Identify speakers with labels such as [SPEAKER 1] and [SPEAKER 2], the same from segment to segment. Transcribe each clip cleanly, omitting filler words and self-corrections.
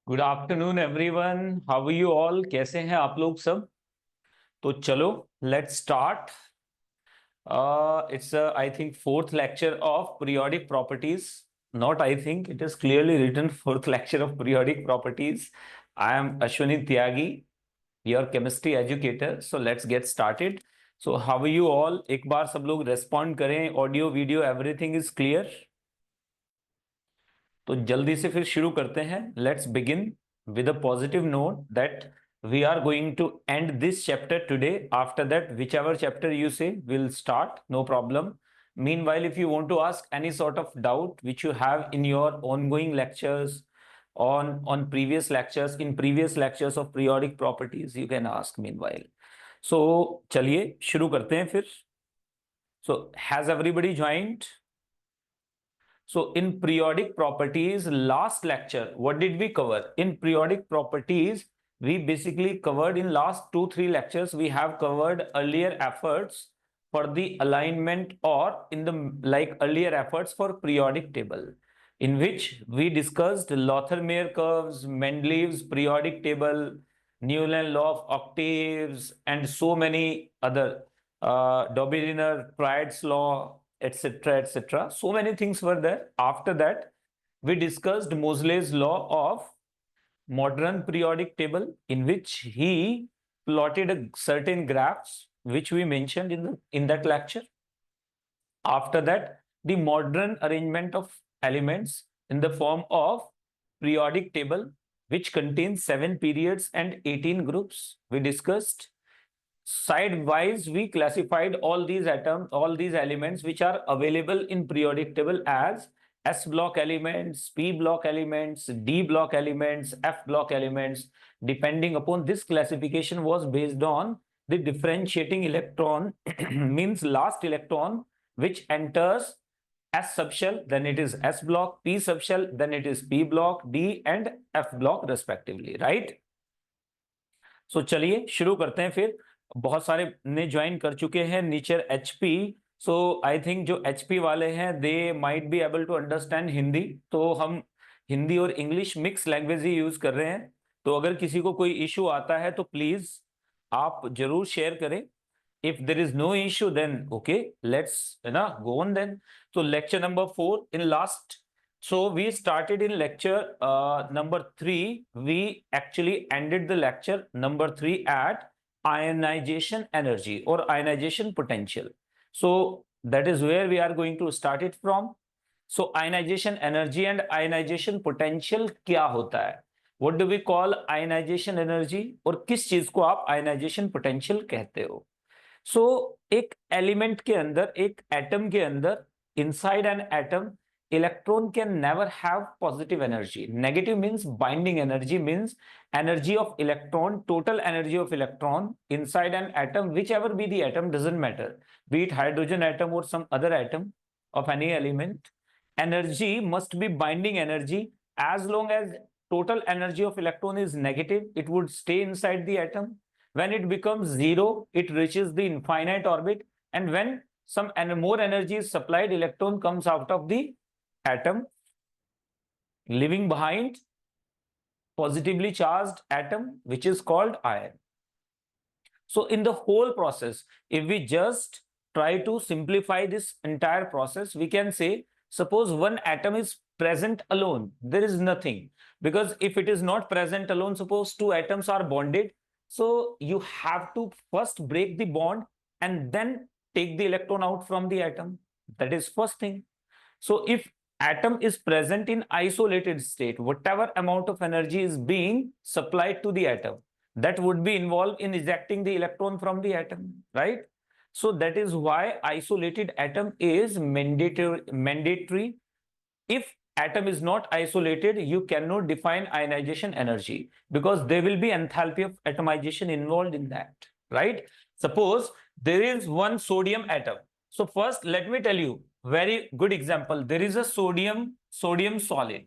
[SPEAKER 1] Good afternoon everyone, how are you all? कैसे हैं आप लोग सब? तो चलो, let's start. It's I think fourth lecture of periodic properties. Not I think, it is clearly written fourth lecture of periodic properties. I am Ashwini Tyagi, your chemistry educator. So let's get started. So how are you all? एक बार सब लोग respond करें. Audio, video, everything is clear. तो जल्दी से फिर शुरू करते हैं. Let's begin with a positive note that we are going to end this chapter today. After that, whichever chapter you say, we'll start, no problem. Meanwhile, if you want to ask any sort of doubt which you have in your ongoing lectures, on previous lectures, in previous lectures of periodic properties, you can ask meanwhile. So चलिए शुरू करते हैं फिर. So has everybody joined? So in periodic properties, last lecture, what did we cover? In periodic properties, we basically covered in last 2-3 lectures, we have covered earlier efforts for the alignment, or in the earlier efforts for periodic table, in which we discussed Lothar-Meyer curves, Mendeleev's periodic table, Newland law of octaves, and so many other, Dobrynin, Pride's law, etc., etc. So many things were there. After that, we discussed Moseley's law of modern periodic table, in which he plotted a certain graphs which we mentioned in that lecture. After that, the modern arrangement of elements in the form of periodic table, which contains 7 periods and 18 groups, we discussed. Side-wise, we classified all these atoms, all these elements which are available in periodic table as S block elements, P block elements, D block elements, F block elements. Depending upon this classification was based on the differentiating electron means last electron which enters S subshell, then it is S block, P subshell, then it is P block, D and F block respectively, right? So चलिए शुरू करते हैं फिर. बहुत सारे ने join कर चुके हैं. नीचर एचपी. सो आई थिंक जो एचपी वाले हैं they might be able to understand Hindi. तो हम हिंदी और इंग्लिश मिक्स लैंग्वेज ही यूज कर रहे हैं. तो अगर किसी को कोई इशू आता है तो प्लीज आप जरूर शेयर करें. If there is no issue, then okay, let's go on then. So lecture number 4 in last. So we started in lecture number 3. We actually ended the lecture number 3 at ionization energy or ionization potential. So that is where we are going to start it from. So ionization energy and ionization potential क्या होता है? What do we call ionization energy? और किस चीज को आप ionization potential कहते हो? सो एक एलिमेंट के अंदर, एक एटम के अंदर, inside an atom, electron can never have positive energy. Negative means binding energy, means energy of electron, total energy of electron inside an atom, whichever be the atom, doesn't matter, be it hydrogen atom or some other atom of any element. Energy must be binding energy. As long as total energy of electron is negative, it would stay inside the atom. When it becomes zero, it reaches the infinite orbit, and when some more energy is supplied, electron comes out of the atom, leaving behind positively charged atom, which is called ion. So in the whole process, if we just try to simplify this entire process, we can say, suppose one atom is present alone, there is nothing, because if it is not present alone, suppose two atoms are bonded, so you have to first break the bond and then take the electron out from the atom. That is first thing. So if atom is present in isolated state, whatever amount of energy is being supplied to the atom, that would be involved in ejecting the electron from the atom, right? So that is why isolated atom is mandatory. If atom is not isolated, you cannot define ionization energy, because there will be enthalpy of atomization involved in that, right? Suppose there is one sodium atom. So first let me tell you very good example. There is a sodium solid.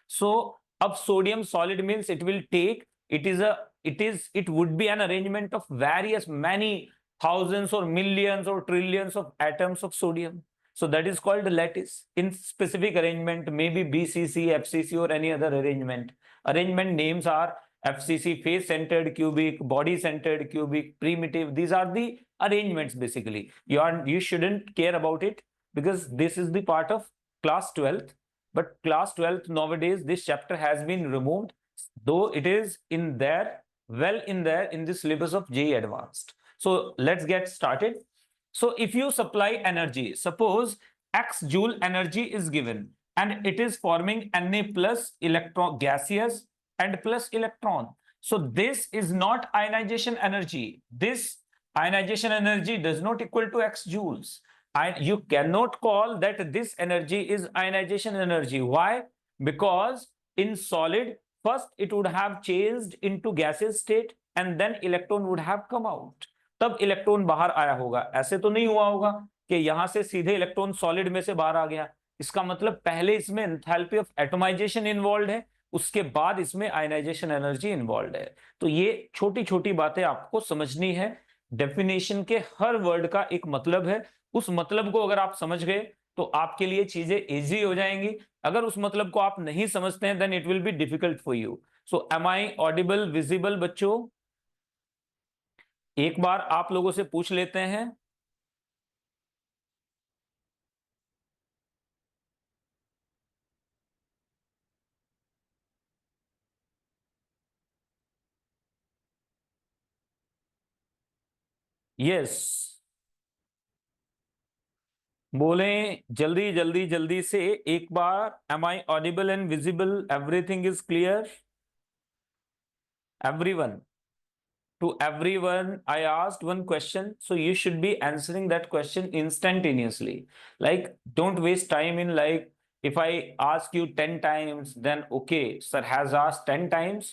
[SPEAKER 1] So अब sodium solid means it will take, it would be an arrangement of various, many thousands or millions or trillions of atoms of sodium. So that is called lattice. In specific arrangement, maybe BCC, FCC, or any other arrangement. Arrangement names are FCC, face-centered cubic, body-centered cubic, primitive. These are the arrangements basically. You shouldn't care about it because this is the part of class 12th. But class 12th nowadays, this chapter has been removed, though it is in there, well in there in the syllabus of JEE Advanced. So let's get started. So if you supply energy, suppose X joule energy is given and it is forming Na plus electron, gaseous and plus electron. So this is not ionization energy. This ionization energy does not equal to X joules. You cannot call that this energy is ionization energy. Why? Because in solid, first it would have changed into gaseous state and then electron would have come out. तब electron बाहर आया होगा. ऐसे तो नहीं हुआ होगा कि यहां से सीधे इलेक्ट्रॉन सॉलिड में से बाहर आ गया. इसका मतलब पहले इसमें एंथैल्पी ऑफ एटमाइजेशन इन्वॉल्व है, उसके बाद इसमें आयनाइजेशन एनर्जी इन्वॉल्व है. तो ये छोटी छोटी बातें आपको समझनी है. डेफिनेशन के हर वर्ड का एक मतलब है. उस मतलब को अगर आप समझ गए तो आपके लिए चीजें इजी हो जाएंगी. अगर उस मतलब को आप नहीं समझते हैं then it will be difficult for you. So am I audible, visible बच्चों? एक बार आप लोगों से पूछ लेते हैं. यस, बोलें जल्दी जल्दी जल्दी से एक बार. Am I audible and visible? Everything is clear? Everyone? To everyone, I asked one question, so you should be answering that question instantaneously. Like, don't waste time in like, if I ask you 10 times, then okay, sir has asked 10 times.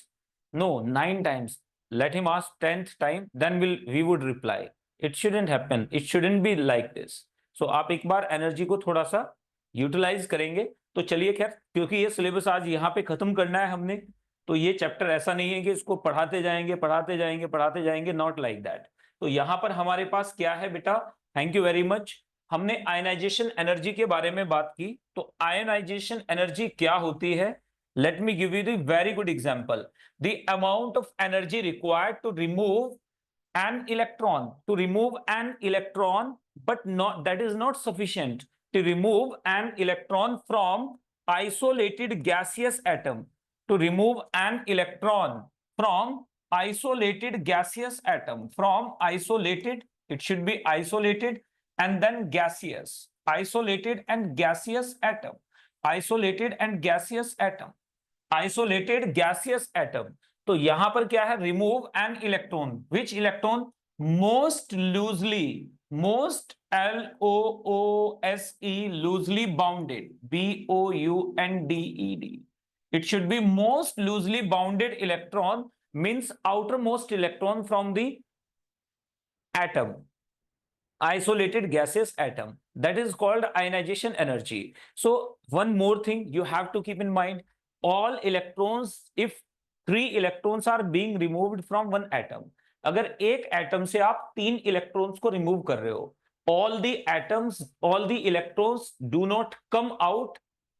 [SPEAKER 1] No, 9 times. Let him ask 10th time, then we would reply. It shouldn't happen. It shouldn't be like this. So आप एक बार energy को थोड़ा सा utilise करेंगे. तो चलिए खैर, क्योंकि ये सिलेबस आज यहाँ पे खत्म करना है हमने, तो ये चैप्टर ऐसा नहीं है कि इसको पढ़ाते जाएंगे पढ़ाते जाएंगे पढ़ाते जाएंगे. Not like that. तो यहां पर हमारे पास क्या है बेटा? Thank you very much. हमने आयनाइजेशन एनर्जी के बारे में बात की. तो आयनाइजेशन एनर्जी क्या होती है? Let me give you the very good example. The amount of energy required to remove an electron, but not that is not sufficient to remove an electron from isolated gaseous atom. To remove an electron from isolated gaseous atom, from isolated, it should be isolated and then gaseous, isolated and gaseous atom, isolated and gaseous atom, isolated gaseous atom. तो यहां पर क्या है? Remove an electron. Which electron? Most loosely, most LOOSE, loosely bounded, BOUNDED. It should be most loosely bounded electron, means outermost electron from the atom, isolated gaseous atom. That is called ionization energy. So one more thing you have to keep in mind. All electrons, if 3 electrons are being removed from one atom, अगर एक atom से आप 3 electrons को remove कर रहे हो, all the atoms, all the electrons do not come out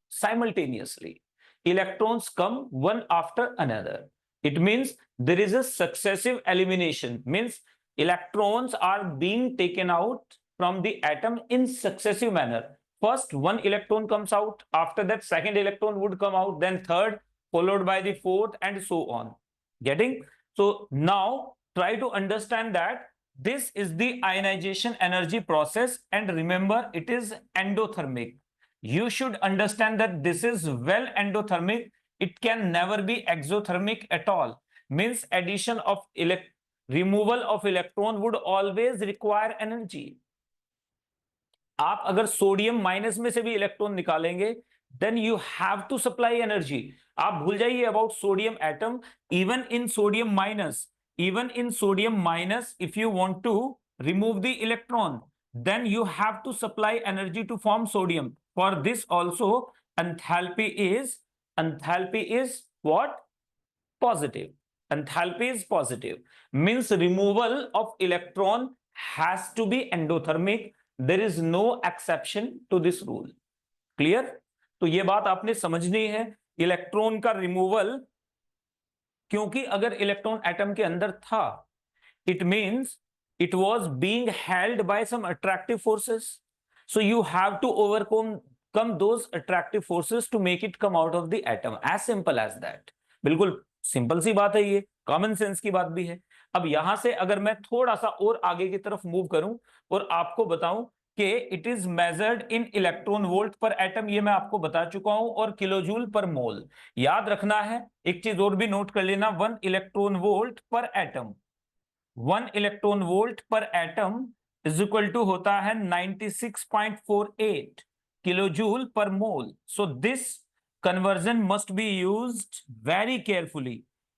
[SPEAKER 1] simultaneously. Electrons come one after another. It means there is a successive elimination, means electrons are being taken out from the atom in successive manner. First one electron comes out, after that second electron would come out, then third, followed by the fourth, and so on. Getting? So now try to understand that this is the ionization energy process, and remember it is endothermic. You should understand that this is well endothermic. It can never be exothermic at all. Means addition of removal of electron would always require energy. आप अगर sodium minus में से भी electron निकालेंगे then you have to supply energy. आप भूल जाइए about sodium atom. Even in sodium minus, if you want to remove the electron, then you have to supply energy to form sodium. For this also enthalpy is what? Positive. Enthalpy is positive. Means removal of electron has to be endothermic. There is no exception to this rule. Clear? तो ये बात आपने समझनी है। Electron का removal, क्योंकि अगर electron atom के अंदर था, it means it was being held by some attractive forces, so you have to overcome those attractive forces to make it come out of the atom, as simple as that। बिल्कुल simple सी बात है, ये common sense की बात भी है। अब यहां से अगर मैं थोड़ा सा और आगे की तरफ मूव करूं और आपको बताऊं कि it is measured in electron volt per atom, ये मैं आपको बता चुका हूं, और किलोजूल पर मोल। याद रखना है, एक चीज और भी नोट कर लेना, 1 electron volt per atom, 1 electron volt per atom is equal to होता है 96.48 kilojoule per mole. So this conversion must be used very carefully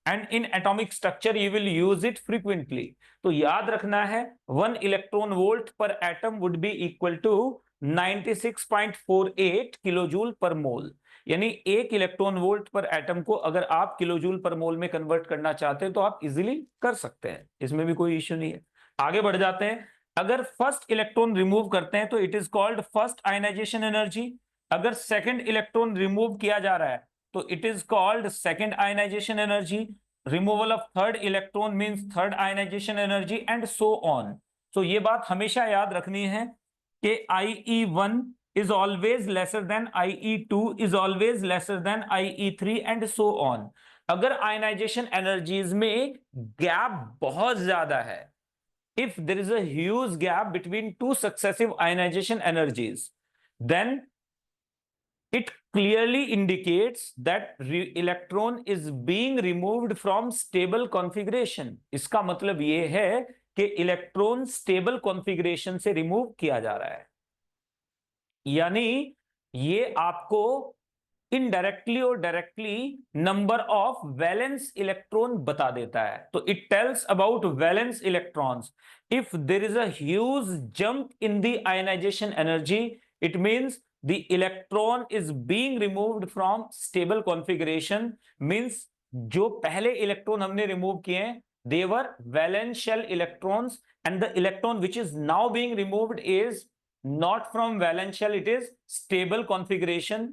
[SPEAKER 1] and in atomic structure you will use it frequently। तो याद रखना है 1 electron volt per atom would be equal to 96.48 kilojoule per मोल। यानी 1 electron volt per atom को अगर आप kilojoule per मोल में convert करना चाहते हैं तो आप इजीली कर सकते हैं, इसमें भी कोई इश्यू नहीं है। आगे बढ़ जाते हैं। अगर फर्स्ट इलेक्ट्रॉन रिमूव करते हैं तो it is called first ionization energy. अगर सेकंड इलेक्ट्रॉन रिमूव किया जा रहा है तो it is called second ionization energy. Removal of third electron means third ionization energy and so on. तो ये बात हमेशा याद रखनी है कि IE1 is always lesser than IE2 is always lesser than IE3 and so on। अगर ionization energies में गैप बहुत ज्यादा है, if there is a huge gap between two successive ionization energies, then it clearly indicates that electron is being removed from stable configuration। इसका मतलब यह है कि इलेक्ट्रॉन स्टेबल कॉन्फ़िगरेशन से रिमूव किया जा रहा है। यानी ये आपको इनडायरेक्टली और directly number of valence electron बता देता है। तो it tells about valence electrons. If there is a huge jump in the ionization energy, it means the electron is being removed from stable configuration, means जो पहले electron हमने remove किए हैं they were valence shell electrons and the electron which is now being removed is not from valence shell, it is stable configuration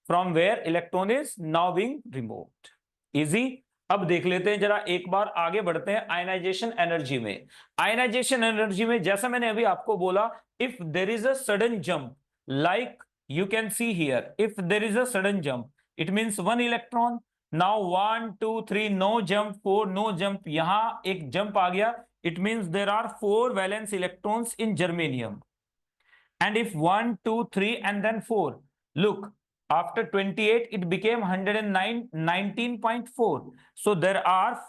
[SPEAKER 1] from where electron is now being removed। easy। अब देख लेते हैं जरा, एक बार आगे बढ़ते हैं आयनाइजेशन एनर्जी में। आयनाइजेशन एनर्जी में जैसा मैंने अभी आपको बोला, if there is a sudden jump, like you can see here, if there is a sudden jump, it means 1 electron, now 1 2 3 no jump, 4 no jump, यहां एक जंप आ गया, it means there are 4 valence electrons in germanium। and if 1 2 3 and then 4, look, after 28 it became 109 19.4, so there are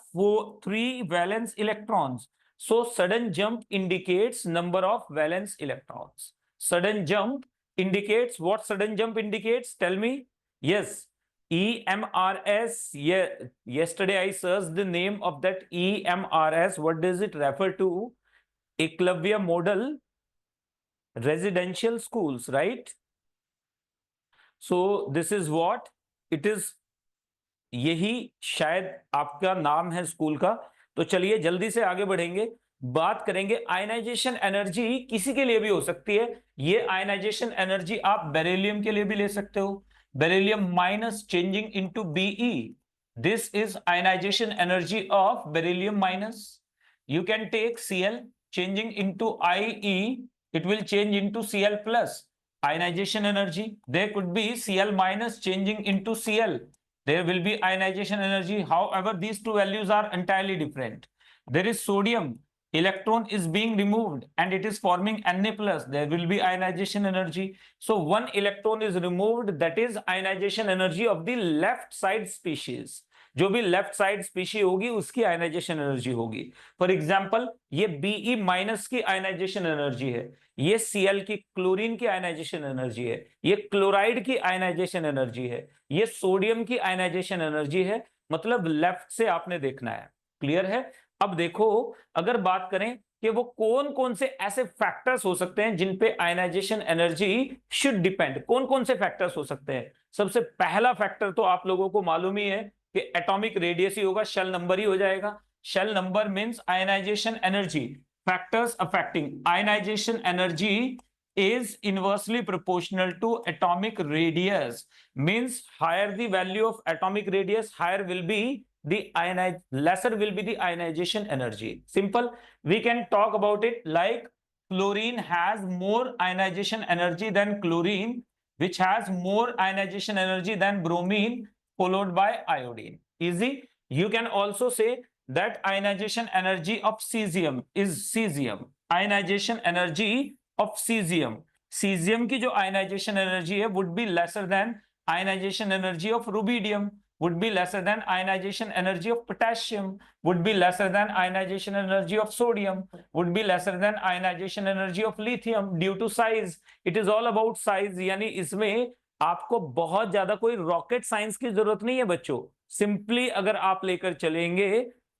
[SPEAKER 1] 3 valence electrons। so sudden jump indicates number of valence electrons। sudden jump indicates what? Sudden jump indicates, tell me? Yes, EMRS। yesterday I searched the name of that EMRS. what does it refer to? Eklavya model residential schools, right? so this is what it is। यही शायद आपका नाम है school का। तो चलिए जल्दी से आगे बढ़ेंगे, बात करेंगे आयनाइजेशन एनर्जी किसी के लिए भी हो सकती है। ये आयनाइजेशन एनर्जी आप बेरिलियम के लिए भी ले सकते हो, beryllium minus changing into Be, this is ionization energy of beryllium minus. You can take Cl changing into IE, it will change into Cl plus ionization energy। there could be Cl minus changing into Cl, there will be ionization energy, however these two values are entirely different। there is sodium, electron is being removed and it is forming Na plus, there will be ionization energy। so 1 electron is removed, that is ionization energy of the left side species। जो भी left side species होगी उसकी ionization energy होगी। For example ये Be minus की ionization energy है, ये Cl की क्लोरीन की आयनाइजेशन एनर्जी है, ये क्लोराइड की आयनाइजेशन एनर्जी है, ये सोडियम की आयनाइजेशन एनर्जी है। मतलब लेफ्ट से आपने देखना है। क्लियर है? अब देखो, अगर बात करें कि वो कौन कौन से ऐसे फैक्टर्स हो सकते हैं जिन पे आयनाइजेशन एनर्जी शुड डिपेंड, कौन कौन से फैक्टर्स हो सकते हैं। सबसे पहला फैक्टर तो आप लोगों को मालूम ही है कि एटॉमिक रेडियस ही होगा, शेल नंबर ही हो जाएगा। Shell number means ionization energy. Factors affecting ionization energy is inversely proportional to atomic radius. Means higher the value of atomic radius, higher will be the lesser will be the ionization energy. Simple. We can talk about it like chlorine has more ionization energy than chlorine, which has more ionization energy than bromine, followed by iodine. Easy. You can also say that ionization energy of cesium is cesium. Ionization energy of cesium, cesium की जो ionization energy है would be lesser than ionization energy of rubidium, would be lesser than ionization energy of potassium, would be lesser than ionization energy of sodium, would be lesser than ionization energy of lithium due to size. It is all about size. यानी इसमें आपको बहुत ज्यादा कोई rocket science की जरूरत नहीं है बच्चों. सिंपली अगर आप लेकर चलेंगे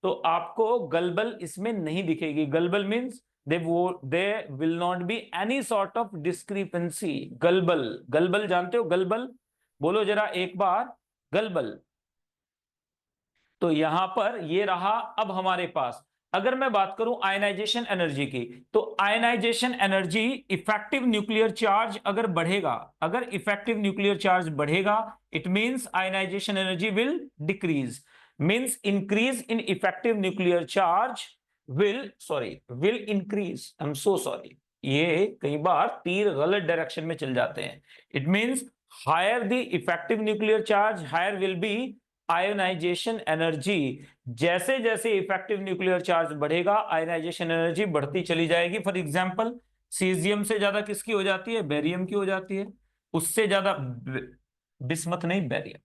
[SPEAKER 1] तो आपको गलबल इसमें नहीं दिखेगी. गलबल means there will not be any sort of discrepancy. गलबल, गलबल जानते हो? गलबल बोलो जरा एक बार. गलबल. तो यहां पर ये रहा. अब हमारे पास अगर मैं बात करूं आयनाइजेशन एनर्जी की, तो ionization energy effective nuclear charge अगर बढ़ेगा, अगर इफेक्टिव न्यूक्लियर चार्ज बढ़ेगा, it means ionization energy will decrease. Means increase in effective nuclear charge will increase. I am so sorry, ये कई बार तीर गलत डायरेक्शन में चल जाते हैं. It means higher the effective nuclear charge, higher will be ionization energy. जैसे जैसे इफेक्टिव न्यूक्लियर चार्ज बढ़ेगा, आयोनाइजेशन एनर्जी बढ़ती चली जाएगी. फॉर एग्जांपल, सीजियम से ज्यादा किसकी हो जाती है? बेरियम की हो जाती है. उससे ज्यादा बिस्मथ नहीं, बेरियम.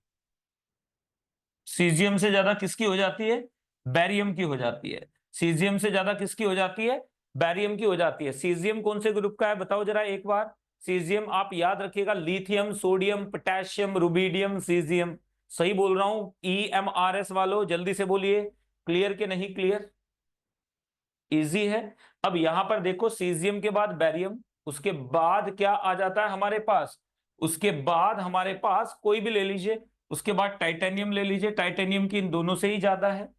[SPEAKER 1] सीजियम से ज्यादा किसकी हो जाती है? बेरियम की हो जाती है. सीजियम से ज्यादा किसकी हो जाती है? बेरियम की हो जाती है. सीजियम कौन से ग्रुप का है बताओ जरा एक बार. सीजियम आप याद रखिएगा, lithium, sodium, potassium, rubidium, caesium. सही बोल रहा हूं? EMRS वालों जल्दी से बोलिए, क्लियर के नहीं क्लियर? इजी है. अब यहां पर देखो, सीजियम के बाद बेरियम, उसके बाद क्या आ जाता है हमारे पास? उसके बाद हमारे पास कोई भी ले लीजिए. उसके बाद टाइटेनियम ले लीजिए. टाइटेनियम की इन दोनों से ही ज्यादा है.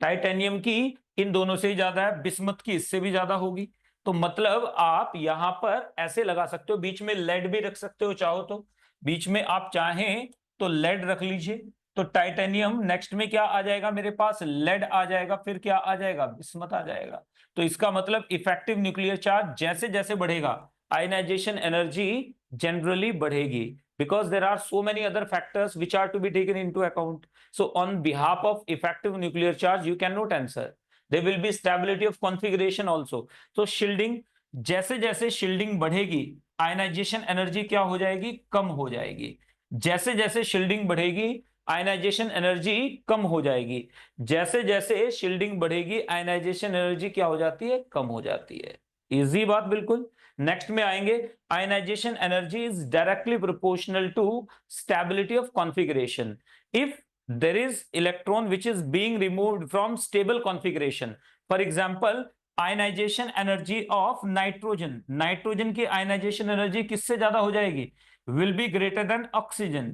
[SPEAKER 1] टाइटेनियम की इन दोनों से ही ज्यादा है. बिस्मथ की इससे भी ज्यादा होगी. तो मतलब आप यहां पर ऐसे लगा सकते हो, बीच में लेड भी रख सकते हो चाहो तो. बीच में आप चाहें तो लेड रख लीजिए. तो टाइटेनियम नेक्स्ट में क्या आ जाएगा मेरे पास? लेड आ जाएगा. फिर क्या आ जाएगा? बिस्मथ आ जाएगा. तो इसका मतलब इफेक्टिव न्यूक्लियर चार्ज जैसे जैसे बढ़ेगा, आयनाइजेशन एनर्जी जनरली बढ़ेगी, because there are so many other factors which are to be taken into account. So on behalf of effective nuclear charge you cannot answer. There will be stability of configuration also. So shielding, जैसे जैसे shielding बढ़ेगी, ionization energy क्या हो जाएगी? कम हो जाएगी. जैसे जैसे शील्डिंग बढ़ेगी, आयनाइजेशन एनर्जी कम हो जाएगी. जैसे जैसे शील्डिंग बढ़ेगी, आयनाइजेशन एनर्जी क्या हो जाती है? कम हो जाती है. इजी बात बिल्कुल. नेक्स्ट में आएंगे, ionization energy is directly proportional to stability of configuration. If there is electron which is being removed from stable configuration, for example ionization energy of nitrogen, nitrogen की ionization energy किससे ज्यादा हो जाएगी? will be greater than oxygen,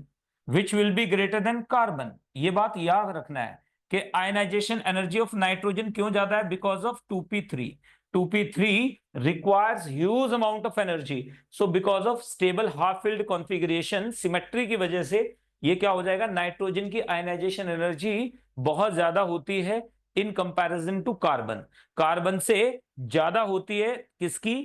[SPEAKER 1] which will be greater than carbon. ये बात याद रखना है कि ionization energy of nitrogen क्यों ज्यादा है? because of 2p3. 2p3 requires huge amount of energy. So because of stable half filled configuration, symmetry की वजह से ये क्या हो जाएगा? नाइट्रोजन की आयनाइजेशन एनर्जी बहुत ज्यादा होती है in comparison to carbon. Carbon से ज्यादा होती है किसकी?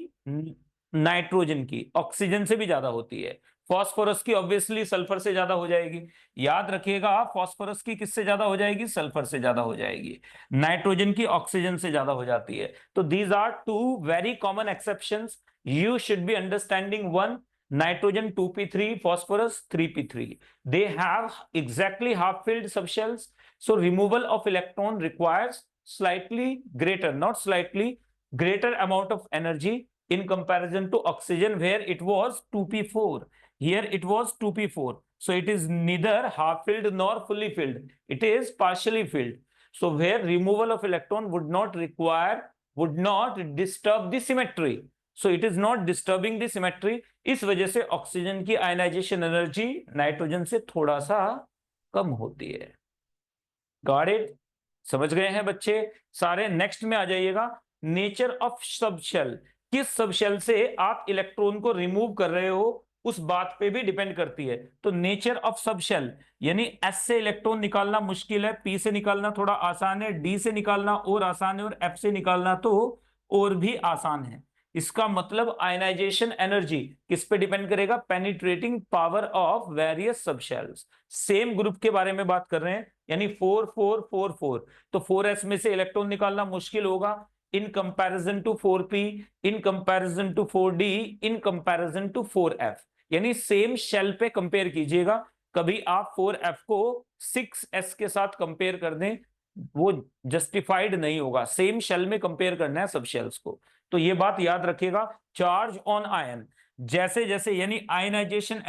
[SPEAKER 1] नाइट्रोजन की. ऑक्सीजन से भी ज्यादा होती है. फॉस्फोरस की ऑब्वियसली सल्फर से ज्यादा हो जाएगी. याद रखिएगा, फॉस्फोरस की किससे ज्यादा हो जाएगी? सल्फर से ज्यादा हो जाएगी. नाइट्रोजन की ऑक्सीजन से ज्यादा हो जाती है. तो these are two very common exceptions. You should be understanding one. Nitrogen 2p3, phosphorus 3p3. They have exactly half-filled subshells. So removal of electron requires slightly greater, not slightly, greater amount of energy in comparison to oxygen, where it was 2p4. Here it was 2p4. So it is neither half-filled nor fully filled. It is partially filled. So where removal of electron would not disturb the symmetry. So it is not disturbing the symmetry. इस वजह से oxygen की ionization energy nitrogen से थोड़ा सा कम होती है. Got it? समझ गए हैं बच्चे सारे? नेक्स्ट में आ जाइएगा, नेचर ऑफ सबशेल. किस सबशेल से आप इलेक्ट्रॉन को रिमूव कर रहे हो उस बात पे भी डिपेंड करती है। तो नेचर ऑफ सबशेल, यानी एस से इलेक्ट्रॉन निकालना मुश्किल है, पी से निकालना थोड़ा आसान है, डी से निकालना और आसान है, और एफ से निकालना तो और भी आसान है। इसका मतलब आयनाइजेशन एनर्जी किस पे डिपेंड करेगा? Penetrating power of various subshells. Same group के बारे में बात कर रहे हैं, यानी 4 4 4 4, तो 4s में से इलेक्ट्रॉन निकालना मुश्किल होगा in comparison to 4p, in comparison to 4d, in comparison to 4f। यानी सेम शेल पे कंपेयर कीजिएगा, कभी आप 4f को 6s के साथ कंपेयर कर दें वो जस्टिफाइड नहीं होगा। सेम शेल में कंपेयर करना है सब शेल्स को। तो ये बात याद रखिएगा। चार्ज ऑन आयन, जैसे जैसे यानी ionization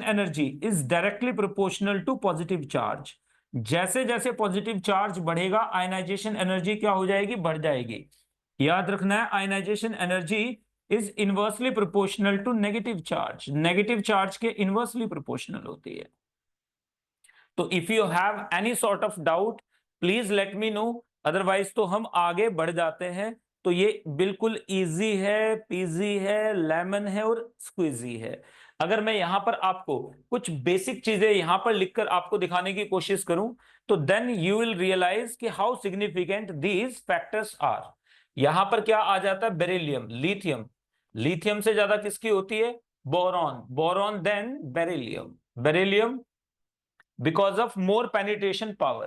[SPEAKER 1] energy is directly proportional to positive charge. जैसे जैसे पॉजिटिव चार्ज बढ़ेगा आयनाइजेशन एनर्जी क्या हो जाएगी? बढ़ जाएगी। याद रखना है ionization energy is inversely proportional to negative charge, negative charge के इनवर्सली प्रोपोर्शनल होती है। तो if you have any sort of doubt please let me know, otherwise तो हम आगे बढ़ जाते हैं। तो ये बिल्कुल इजी है, पीजी है, लेमन है और स्क्विजी है। अगर मैं यहां पर आपको कुछ बेसिक चीजें यहां पर लिखकर आपको दिखाने की कोशिश करूं तो देन यू विल रियलाइज कि how significant these factors are. यहां पर क्या आ जाता है? बेरिलियम, लिथियम, लिथियम से ज्यादा किसकी होती है? Boron, boron then beryllium, beryllium because of more penetration power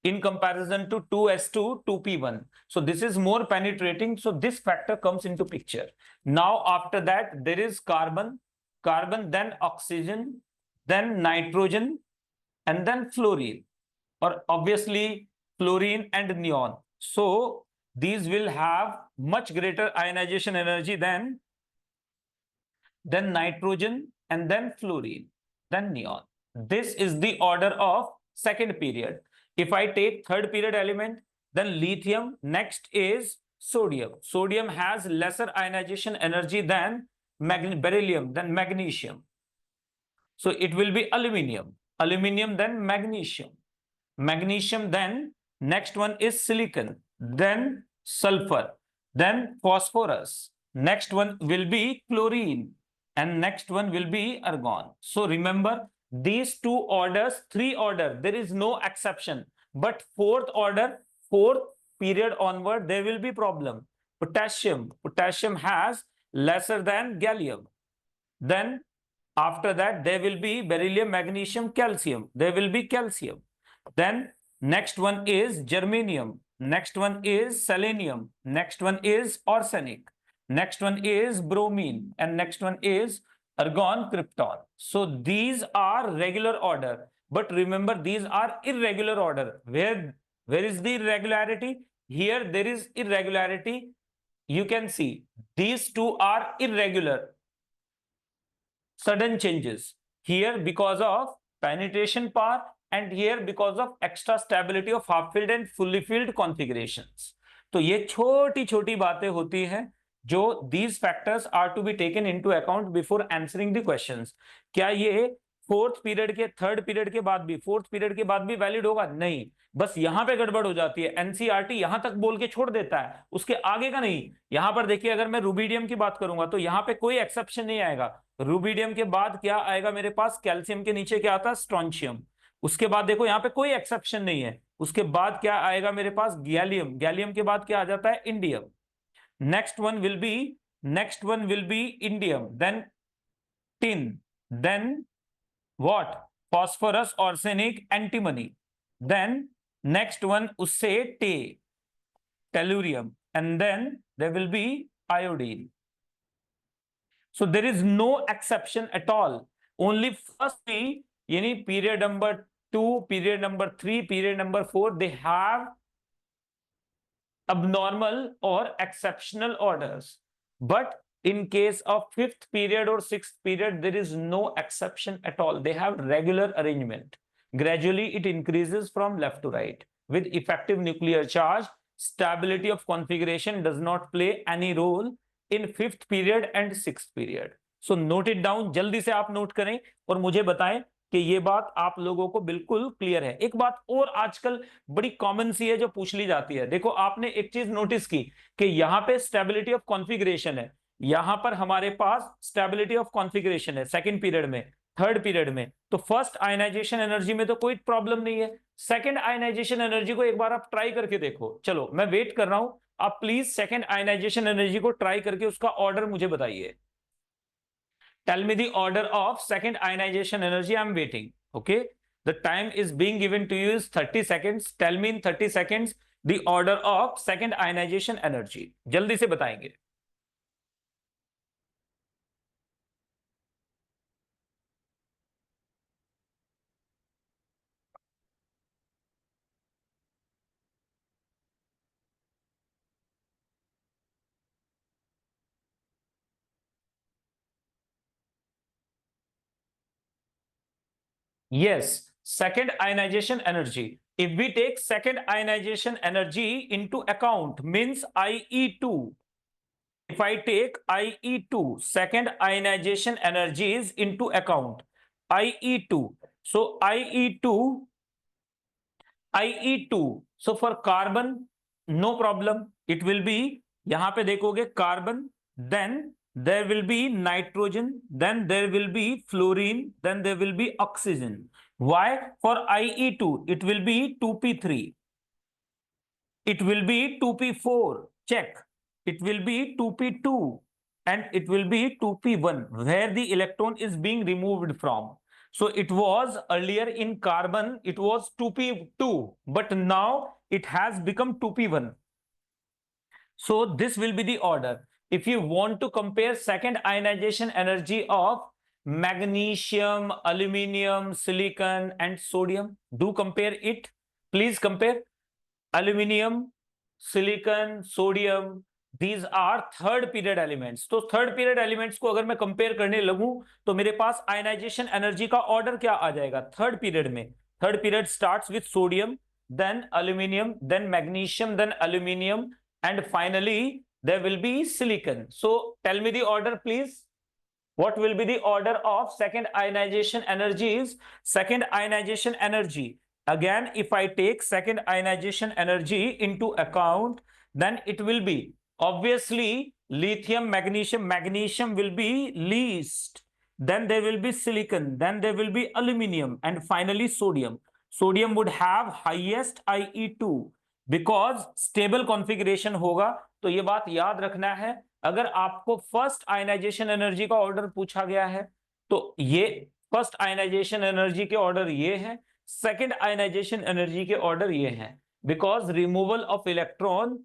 [SPEAKER 1] in comparison to 2s2 2p1, so this is more penetrating, so this factor comes into picture. Now after that there is carbon, then oxygen, then nitrogen, and then fluorine, or obviously fluorine and neon. So these will have much greater ionization energy than nitrogen, and then fluorine, then neon. This is the order of second period. If I take third period element, then lithium, next is sodium. Sodium has lesser ionization energy than beryllium, then magnesium. So it will be aluminium, then magnesium, then next one is silicon, then sulfur, then phosphorus, next one will be chlorine, and next one will be argon. So remember these two orders, three order, there is no exception, but fourth order, fourth period onward there will be problem. Potassium has lesser than gallium, then after that there will be beryllium, magnesium, calcium, there will be calcium, then next one is germanium, next one is selenium, next one is arsenic, next one is bromine, and next one is argon, krypton. So these are regular order, but remember these are irregular order. Where is the irregularity? Here there is irregularity. You can see these two are irregular, sudden changes, here because of penetration power, and here because of extra stability of half filled and fully filled configurations. तो ये छोटी छोटी बातें होती हैं जो these factors are to be taken into account before answering the questions. क्या ये फोर्थ पीरियड के, थर्ड पीरियड के बाद भी, फोर्थ पीरियड के बाद भी वैलिड होगा? नहीं, बस यहां पे गड़बड़ हो जाती है। एनसीईआरटी यहां तक बोल के छोड़ देता है, उसके आगे का नहीं। यहां पर देखिए अगर मैं रुबिडियम की बात करूंगा तो यहां पे कोई एक्सेप्शन नहीं आएगा। रुबिडियम के बाद क्या आएगा मेरे पास? कैल्शियम के नीचे क्या आता है? स्ट्रोंशियम। उसके बाद देखो यहाँ पे कोई एक्सेप्शन नहीं है। उसके बाद क्या आएगा मेरे पास? गैलियम। गैलियम के बाद क्या आ जाता है? Indium. Next one will be indium, then tin, then what? Phosphorus, arsenic, antimony, then next one उससे tellurium, and then there will be iodine. So there is no exception at all. Only firstly, yani period number 2, period number 3, period number 4, they have abnormal or exceptional orders. But in case of fifth period or sixth period, there is no exception at all. They have regular arrangement. Gradually, it increases from left to right. With effective nuclear charge, stability of configuration does not play any role in fifth period and sixth period. So note it down, जल्दी से आप note करें और मुझे बताएं कि ये बात आप लोगों को बिल्कुल क्लियर है। एक बात और आजकल बड़ी कॉमन सी है जो पूछ ली जाती है, देखो आपने एक चीज नोटिस की कि यहां पे स्टेबिलिटी ऑफ कॉन्फ़िगरेशन है, यहां पर हमारे पास स्टेबिलिटी ऑफ कॉन्फ़िगरेशन है सेकंड पीरियड में, थर्ड पीरियड में, तो फर्स्ट आयनाइजेशन एनर्जी में तो कोई प्रॉब्लम नहीं है। सेकंड आयनाइजेशन एनर्जी को एक बार आप ट्राई करके देखो, चलो मैं वेट कर रहा हूं, आप प्लीज सेकंड आयनाइजेशन एनर्जी को ट्राई करके उसका ऑर्डर मुझे बताइए। Tell me the order of second ionization energy. I'm waiting. Okay. The time is being given to you is 30 seconds. Tell me in 30 seconds the order of second ionization energy. जल्दी से बताएंगे। Yes, second ionization energy. If we take second ionization energy into account, means IE2. If I take IE2, second ionization energies into account, IE2. So IE2, IE2. So for carbon, no problem. It will be, यहां पे देखोगे carbon, then there will be nitrogen, then there will be fluorine, then there will be oxygen. Why? For IE2, it will be 2p3. It will be 2p4. Check. It will be 2p2 and it will be 2p1, where the electron is being removed from. So it was earlier in carbon, it was 2p2, but now it has become 2p1. So this will be the order. If you want to compare second ionization energy of magnesium, aluminium, silicon, and sodium, do compare it. Please compare. Aluminium, silicon, sodium, these are third period elements. तो third period elements को अगर मैं compare करने लगूं तो मेरे पास ionization energy का ऑर्डर क्या आ जाएगा थर्ड पीरियड में? Third period starts with sodium, then aluminium, then magnesium, then aluminium, and finally there will be silicon. So tell me the order please. What will be the order of second ionization energies? Second ionization energy, again if I take second ionization energy into account, then it will be obviously lithium, magnesium. Magnesium will be least, then there will be silicon, then there will be aluminium, and finally sodium. Sodium would have highest IE2 because stable configuration होगा। तो ये बात याद रखना है, अगर आपको first ionization energy का ऑर्डर पूछा गया है तो ये फर्स्ट आयनाइजेशन एनर्जी के ऑर्डर ये है, सेकंड आयनाइजेशन एनर्जी के ऑर्डर ये है। Because removal of electron,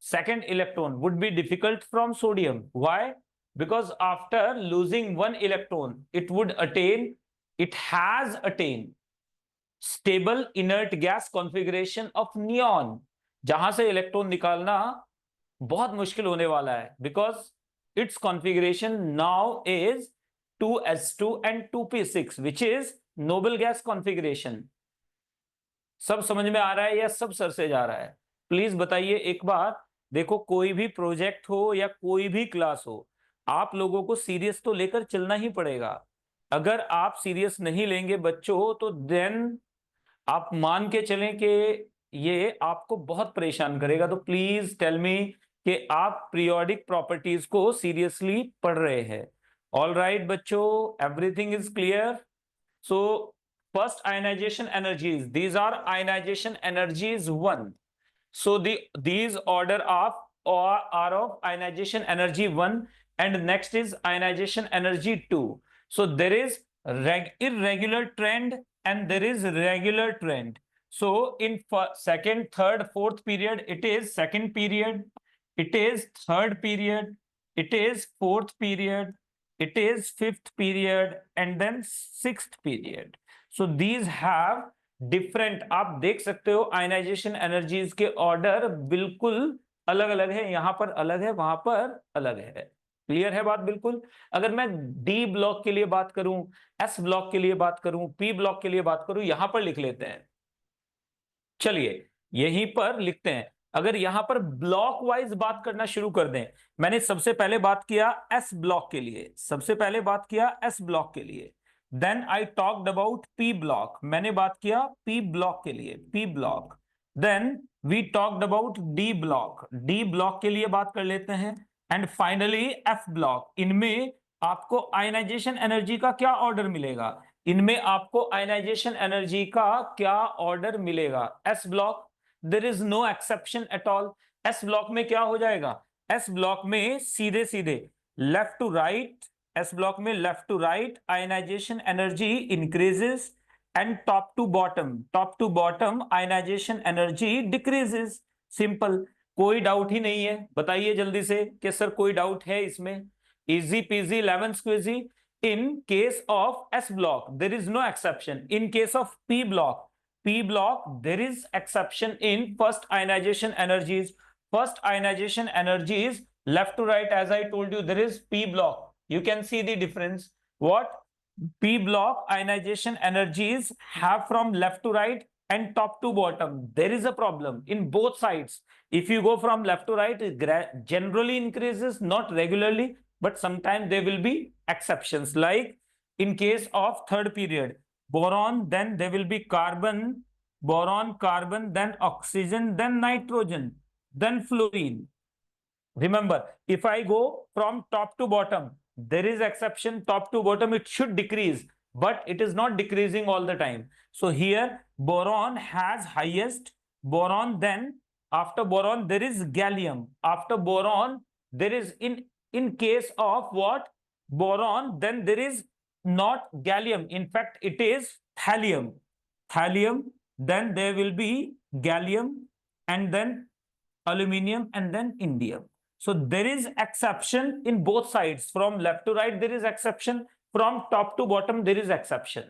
[SPEAKER 1] second electron would be difficult from sodium. Why? Because after losing one electron, it would attain, it has attained stable inert gas configuration of neon, जहां से electron निकालना बहुत मुश्किल होने वाला है, because it's configuration now is 2s2 and 2p6, which is noble gas configuration. सब समझ में आ रहा है या सब सर से जा रहा है? प्लीज बताइए एक बार। देखो कोई भी प्रोजेक्ट हो या कोई भी क्लास हो, आप लोगों को सीरियस तो लेकर चलना ही पड़ेगा। अगर आप सीरियस नहीं लेंगे बच्चों तो देन आप मान के चलें कि ये आपको बहुत परेशान करेगा। तो प्लीज टेल मी कि आप पीरियोडिक प्रॉपर्टीज को सीरियसली पढ़ रहे हैं। ऑल राइट बच्चों, everything is clear? So first ionization energies, these are ionization energies 1. So these order of are of ionization energy 1 and next is ionization energy 2. So there is irregular trend and there is regular trend. So in second, third, fourth period, it is second period, it is third period, it is fourth period, it is fifth period, and then sixth period. So these have different, आप देख सकते हो ionization energies के order बिल्कुल अलग अलग है, यहां पर अलग है, वहां पर अलग है। क्लियर है बात बिल्कुल? अगर मैं डी ब्लॉक के लिए बात करूं, एस ब्लॉक के लिए बात करूं, पी ब्लॉक के लिए बात करूं, यहां पर लिख लेते हैं। चलिए यहीं पर लिखते हैं। अगर यहां पर ब्लॉक वाइज बात करना शुरू कर दें, मैंने सबसे पहले बात किया एस ब्लॉक के लिए, सबसे पहले बात किया एस ब्लॉक के लिए, then I talked about p block, मैंने बात किया पी ब्लॉक के लिए, p block. Then we talked about d block, d block के लिए बात कर लेते हैं। एंड फाइनली एफ ब्लॉक, इनमें आपको आयनाइजेशन एनर्जी का क्या ऑर्डर मिलेगा, इनमें आपको आयनाइजेशन एनर्जी का क्या ऑर्डर मिलेगा। S block there is no exception at all. S block में क्या हो जाएगा, एस ब्लॉक में सीधे सीधे left to right, s block में left to right ionisation energy increases and top to bottom ionisation energy decreases. Simple, कोई doubt ही नहीं है, बताइए जल्दी से कि सर कोई डाउट है इसमें। Easy peasy lemon squeezy. In case of S block, there is no exception. In case of P block, there is exception in first ionization energies. First ionization energies, left to right, as I told you, there is P block. You can see the difference. What? P block ionization energies have from left to right and top to bottom. There is a problem in both sides. If you go from left to right, it generally increases, not regularly, but sometimes there will be exceptions, like in case of third period boron, then there will be carbon, boron, carbon, then oxygen, then nitrogen, then fluorine. Remember, if I go from top to bottom, there is exception, top to bottom it should decrease, but it is not decreasing all the time. So here boron has highest, boron, then after boron there is gallium, after boron there is, in case of what, boron, then there is not gallium, in fact it is thallium, then there will be gallium, and then aluminium, and then indium. So there is exception in both sides, from left to right there is exception, from top to bottom there is exception.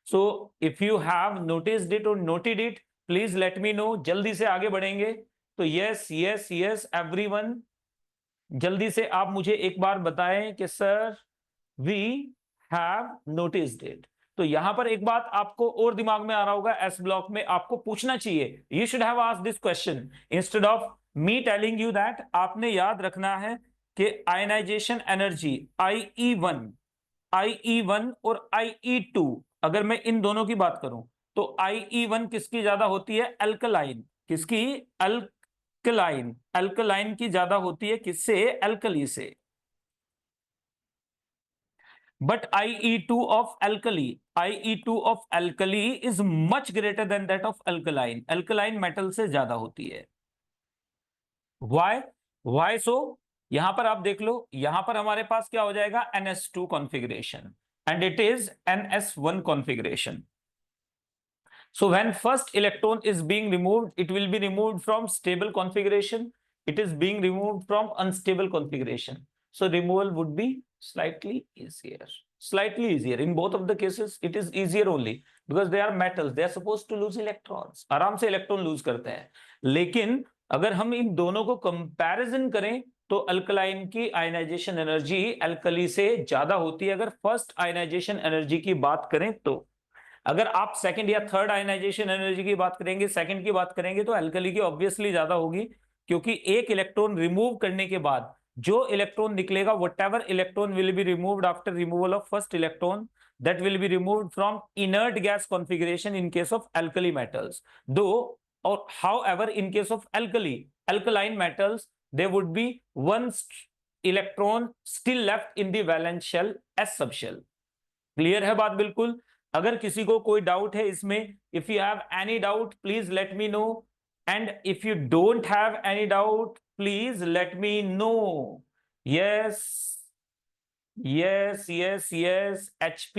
[SPEAKER 1] So if you have noticed it or noted it, please let me know. जल्दी से आगे बढ़ेंगे तो yes everyone, जल्दी से आप मुझे एक बार बताएं कि sir we have noticed it. तो यहां पर एक बात आपको और दिमाग में आ रहा होगा, एस ब्लॉक में आपको पूछना चाहिए, you should have asked this question instead of me telling you that. आपने याद रखना है कि आयनाइजेशन एनर्जी IE1 और IE2, अगर मैं इन दोनों की बात करूं तो IE1 किसकी ज्यादा होती है, अल्कलाइन, किसकी, अल्कलाइन की ज्यादा होती है, किससे, अल्कली से। But IE2 of alkali is much greater than that of alkaline. Alkaline metal से ज्यादा होती है। Why so? यहां पर आप देख लो, यहां पर हमारे पास क्या हो जाएगा, NS2 configuration, and it is NS1 configuration. So when first electron is being removed, it will be removed from stable configuration. It is being removed from unstable configuration. So removal would be slightly easier. In both of the cases, it is easier only because they are metals. They are supposed to lose electrons. आराम से electron lose करते हैं। लेकिन अगर हम इन दोनों को comparison करें तो अल्कलाइन की आयनाइजेशन एनर्जी अल्कली से ज्यादा होती है। अगर फर्स्ट आयनाइजेशन एनर्जी की बात करें तो, अगर आप सेकंड या थर्ड आयनाइजेशन एनर्जी की बात करेंगे, सेकंड की बात करेंगे, तो अल्कली की ऑब्वियसली ज्यादा होगी, क्योंकि एक इलेक्ट्रॉन रिमूव करने के बाद जो इलेक्ट्रॉन निकलेगा, whatever electron will be removed after removal of first electron, that will be removed from inert gas configuration in case of alkali metals. Though, or however, in case of alkaline metals, there would be one electron still left in the valence shell as subshell. Clear है बात बिल्कुल? अगर किसी को कोई doubt है इसमें, if you have any doubt, please let me know. And if you don't have any doubt, please let me know. Yes, HP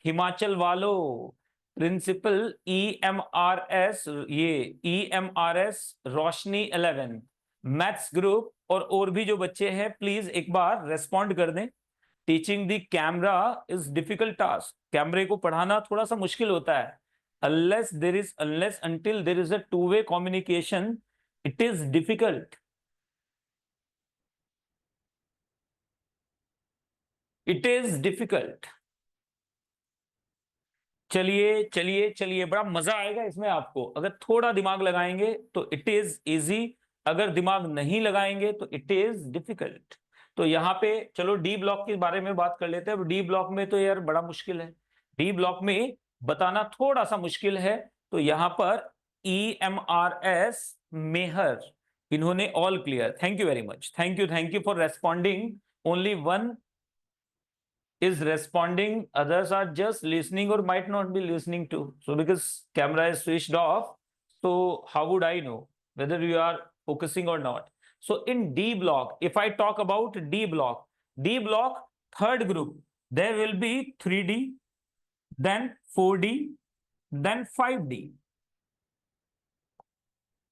[SPEAKER 1] Himachal वालों, प्रिंसिपल EMRS, ये EMRS रोशनी 11 मैथ्स ग्रुप, और भी जो बच्चे हैं, प्लीज एक बार रेस्पॉन्ड कर दें। Teaching the camera is difficult task. कैमरे को पढ़ाना थोड़ा सा मुश्किल होता है। unless until there is a two-way communication, it is difficult. चलिए बड़ा मजा आएगा इसमें आपको, अगर थोड़ा दिमाग लगाएंगे तो इट इज इजी, अगर दिमाग नहीं लगाएंगे तो इट इज डिफिकल्ट। तो यहाँ पे चलो डी ब्लॉक के बारे में बात कर लेते हैं। अब डी ब्लॉक में तो यार बड़ा मुश्किल है, डी ब्लॉक में बताना थोड़ा सा मुश्किल है। तो यहाँ पर EMRS मेहर, इन्होंने all clear, thank you very much, thank you for responding. Only one is responding, others are just listening or might not be listening to. So because camera is switched off, so how would I know whether you are focusing or not? So in D block, if I talk about D block, third group, there will be 3D, then 4D, then 5D.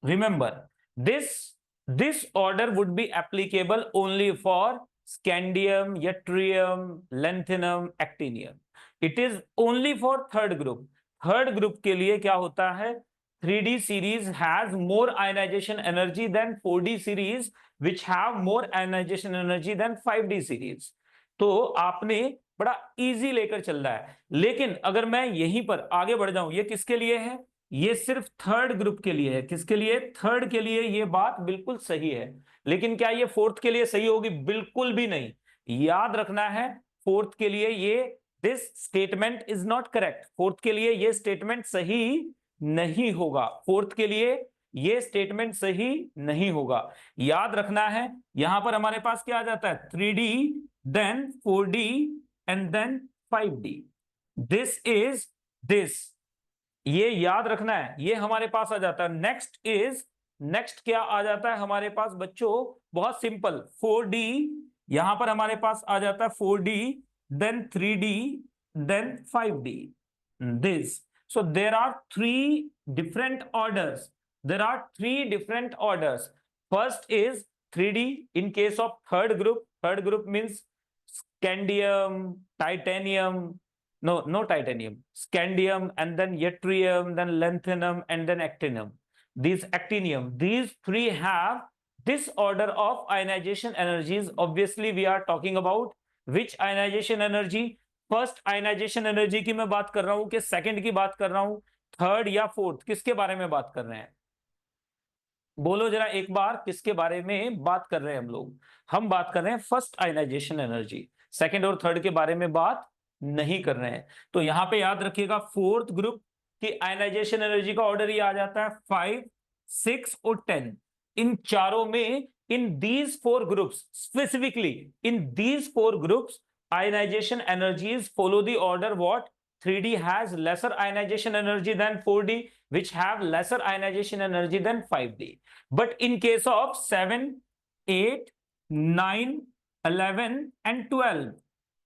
[SPEAKER 1] Remember, this order would be applicable only for scandium, yttrium, lanthanum, actinium. It is only for third group. Third group के लिए क्या होता है, 3D series has more ionization energy than 4D series, which have more ionization energy than 5D series. तो आपने बड़ा easy लेकर चल रहा है, लेकिन अगर मैं यहीं पर आगे बढ़ जाऊं, ये किसके लिए है, ये सिर्फ थर्ड ग्रुप के लिए है। किसके लिए, थर्ड के लिए ये बात बिल्कुल सही है, लेकिन क्या ये फोर्थ के लिए सही होगी, बिल्कुल भी नहीं। याद रखना है, फोर्थ के लिए ये this statement is not correct, fourth के लिए ये स्टेटमेंट सही नहीं होगा, फोर्थ के लिए ये स्टेटमेंट सही नहीं होगा। याद रखना है, यहां पर हमारे पास क्या आ जाता है, 3D, then 4D and then 5D। This is this, ये याद रखना है, ये हमारे पास आ जाता है। नेक्स्ट क्या आ जाता है हमारे पास बच्चों, बहुत सिंपल, 4D, यहां पर हमारे पास आ जाता है 4D, then 3D, then 5D। This, so there are three different orders, first is 3D in case of third group means scandium, titanium, no titanium, scandium, and then yttrium, then lanthanum, and then actinium. These three have this order of ionization energies. Obviously we are talking about which ionization energy, first ionization energy की मैं बात कर रहा हूं कि second की बात कर रहा हूं, थर्ड या फोर्थ, किसके बारे में बात कर रहे हैं, बोलो जरा एक बार, किसके बारे में बात कर रहे हैं हम लोग, हम बात कर रहे हैं फर्स्ट आयनाइजेशन एनर्जी, सेकंड और थर्ड के बारे में बात नहीं कर रहे हैं। तो यहां पे याद रखिएगा, फोर्थ ग्रुप की आयनाइजेशन एनर्जी का ऑर्डर ये आ जाता है 5, 6 और 10। इन चारों में, in these four groups, specifically in these four groups, ionization energies follow the order what, 3D has lesser ionization energy than 4D, which have lesser ionization energy than 5D. But in case of 7, 8, 9, 11 and 12,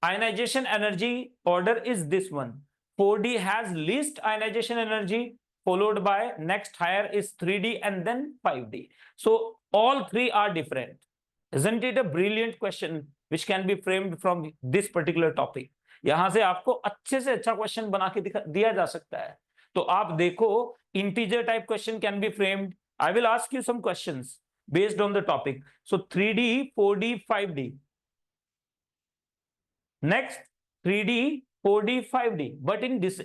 [SPEAKER 1] ionization energy order is this one. 4D has least ionization energy, followed by next higher is 3D and then 5D. So all three are different. Isn't it a brilliant question which can be framed from this particular topic? यहां से आपको अच्छे से अच्छा question बना के दिया जा सकता है। तो आप देखो, integer type question can be framed. I will ask you some questions based on the topic. So 3D, 4D, 5D. Next 3D, 4D, 5D, but in this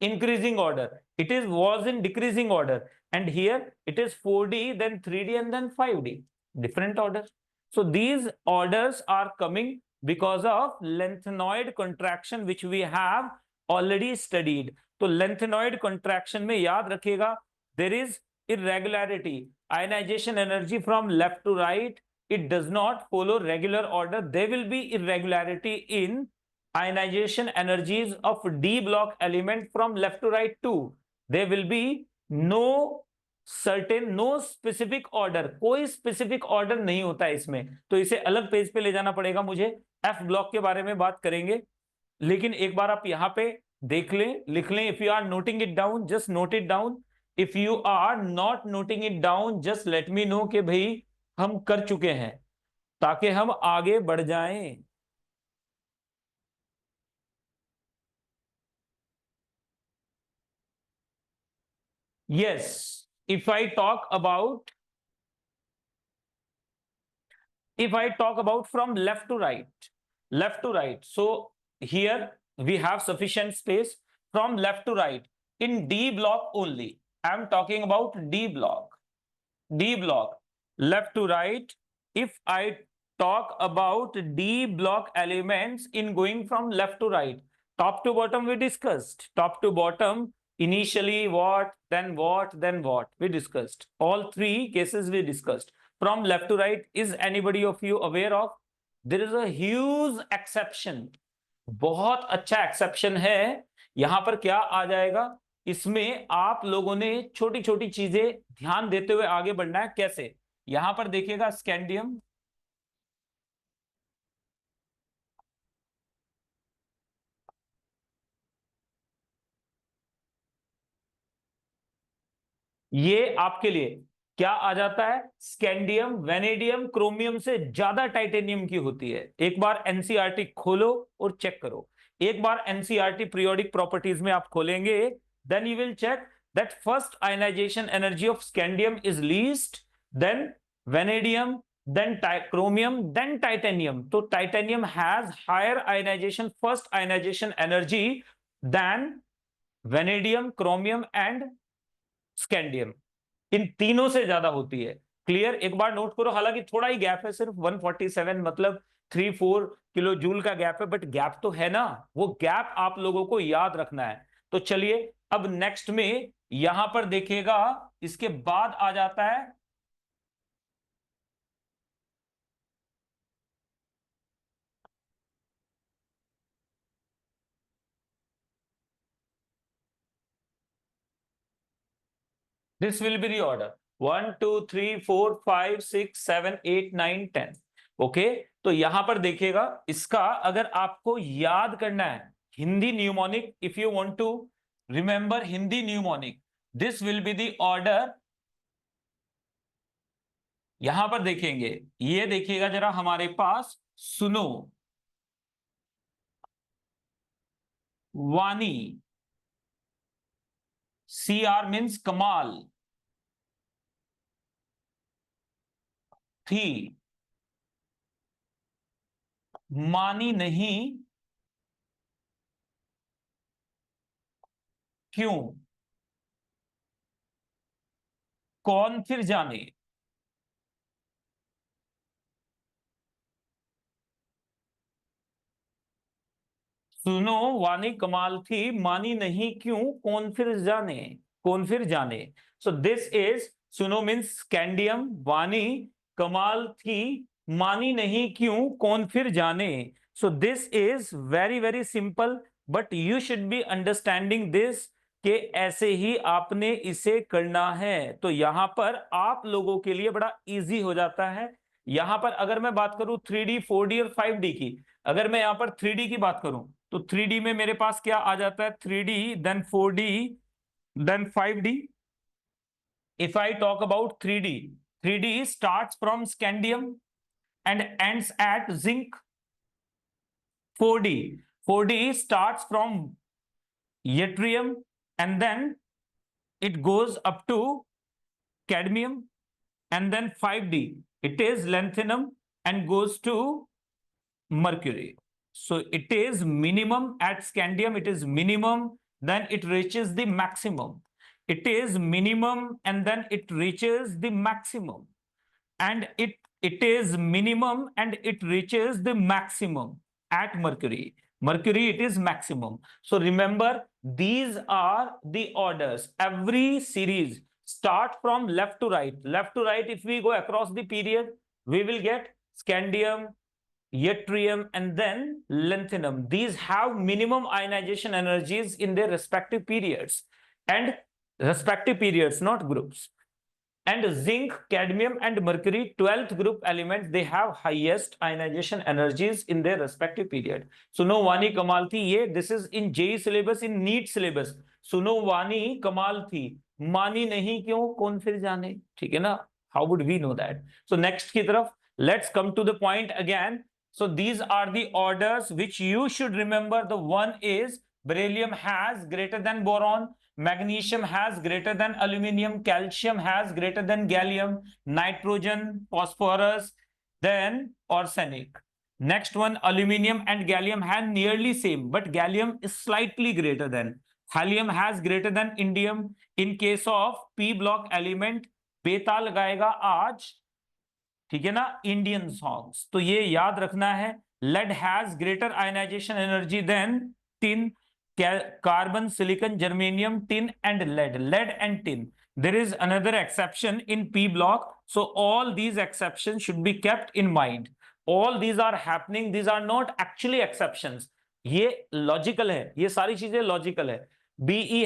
[SPEAKER 1] increasing order. It was in decreasing order, and here it is 4D, then 3D, and then 5D. Different order. So these orders are coming because of lengthenoid contraction, which we have already studied. तो lengthenoid contraction में याद रखिएगा, there is irregularity, ionization energy from left to right, it does not follow regular order. There will be irregularity in ionization energies of D block element from left to right too. There will be no certain, no specific order, कोई specific order नहीं होता है इसमें, तो इसे अलग page पे ले जाना पड़ेगा मुझे। एफ ब्लॉक के बारे में बात करेंगे, लेकिन एक बार आप यहां पे देख लें, लिख लें। If you are noting it down, just note it down. If you are not noting it down, just let me know कि भाई हम कर चुके हैं, ताकि हम आगे बढ़ जाएं। Yes, if I talk about from left to right, so here we have sufficient space from left to right in D block only. I am talking about D block, left to right. If I talk about D block elements in going from left to right. Top to bottom we discussed. Top to bottom, initially what, then what, then what. We discussed. All three cases we discussed. From left to right, is anybody of you aware of? There is a huge exception. बहुत अच्छा exception है. यहां पर क्या आ जाएगा? इसमें आप लोगों ने छोटी छोटी चीजें ध्यान देते हुए आगे बढ़ना है. कैसे? यहां पर देखिएगा स्कैंडियम, ये आपके लिए क्या आ जाता है? स्कैंडियम वेनेडियम क्रोमियम से ज्यादा टाइटेनियम की होती है. एक बार एनसीईआरटी खोलो और चेक करो. एक बार एनसीईआरटी पीरियोडिक प्रॉपर्टीज में आप खोलेंगे, then you will check that first ionization energy of scandium is least, then vanadium, then chromium, then titanium. So titanium has higher ionization, first ionization energy than vanadium, chromium and scandium. इन तीनों से ज्यादा होती है. Clear? एक बार note करो. हालांकि थोड़ा ही gap है, सिर्फ 147 मतलब 3-4 किलो जूल का गैप है, बट गैप तो है ना. वो गैप आप लोगों को याद रखना है. तो चलिए अब नेक्स्ट में यहां पर देखिएगा, इसके बाद आ जाता है this will be the order 1 2 3 4 5 6 7 8 9 10. Okay, तो यहां पर देखिएगा, इसका अगर आपको याद करना है Hindi mnemonic, if you want to remember Hindi mnemonic, this will be the order. यहां पर देखेंगे, ये देखिएगा जरा हमारे पास, सुनो, वानी, सी आर मीन्स कमाल, थी, मानी नहीं, क्यों, कौन फिर जाने. सुनो, वानी कमाल थी, मानी नहीं क्यों, कौन फिर जाने, कौन फिर जाने. सो दिस इज, सुनो मीन्स स्कैंडियम, वानी कमाल थी, मानी नहीं क्यों, कौन फिर जाने. So this is very very simple, but you should be understanding this, कि ऐसे ही आपने इसे करना है. तो यहां पर आप लोगों के लिए बड़ा इजी हो जाता है. यहां पर अगर मैं बात करूं 3D 4D और 5D की, अगर मैं यहां पर 3D की बात करूं, तो 3D में मेरे पास क्या आ जाता है? 3D, then 4D, then 5D. If I talk about 3D, 3D starts from scandium and ends at zinc. 4D, 4D starts from yttrium and then it goes up to cadmium, and then 5D, it is lanthanum and goes to mercury. So it is minimum at scandium, it is minimum, then it reaches the maximum. It is minimum and then it reaches the maximum. And it is minimum and it reaches the maximum at mercury. Mercury, it is maximum. So remember, these are the orders. Every series start from left to right. Left to right, if we go across the period, we will get scandium, yttrium, and then lanthanum. These have minimum ionization energies in their respective periods, and respective periods, not groups. And zinc, cadmium, and mercury, 12th group elements, they have highest ionization energies in their respective period. सुनो वानी कमाल थी, ये this is in JEE syllabus, in NEET syllabus. सुनो वानी कमाल थी, मानी नहीं क्यों, कौन फिर जाने. ठीक है ना? How would we know that? So next की तरफ, let's come to the point again. So these are the orders which you should remember. The one is beryllium has greater than boron, magnesium has greater than aluminium, calcium has greater than gallium, nitrogen, phosphorus, then arsenic. Next one, aluminium and gallium have nearly same, but gallium is slightly greater than. Helium has greater than indium. In case of P block element, बेता लगाएगा आज, ठीक है ना, Indian songs. तो ये याद रखना है, lead has greater ionisation energy than tin, carbon, silicon, germanium, tin and lead and tin. There is another exception in P block, so all these exceptions should be kept in mind. All these are happening, these are not actually exceptions. ये logical है, ये सारी चीजें logical है। BE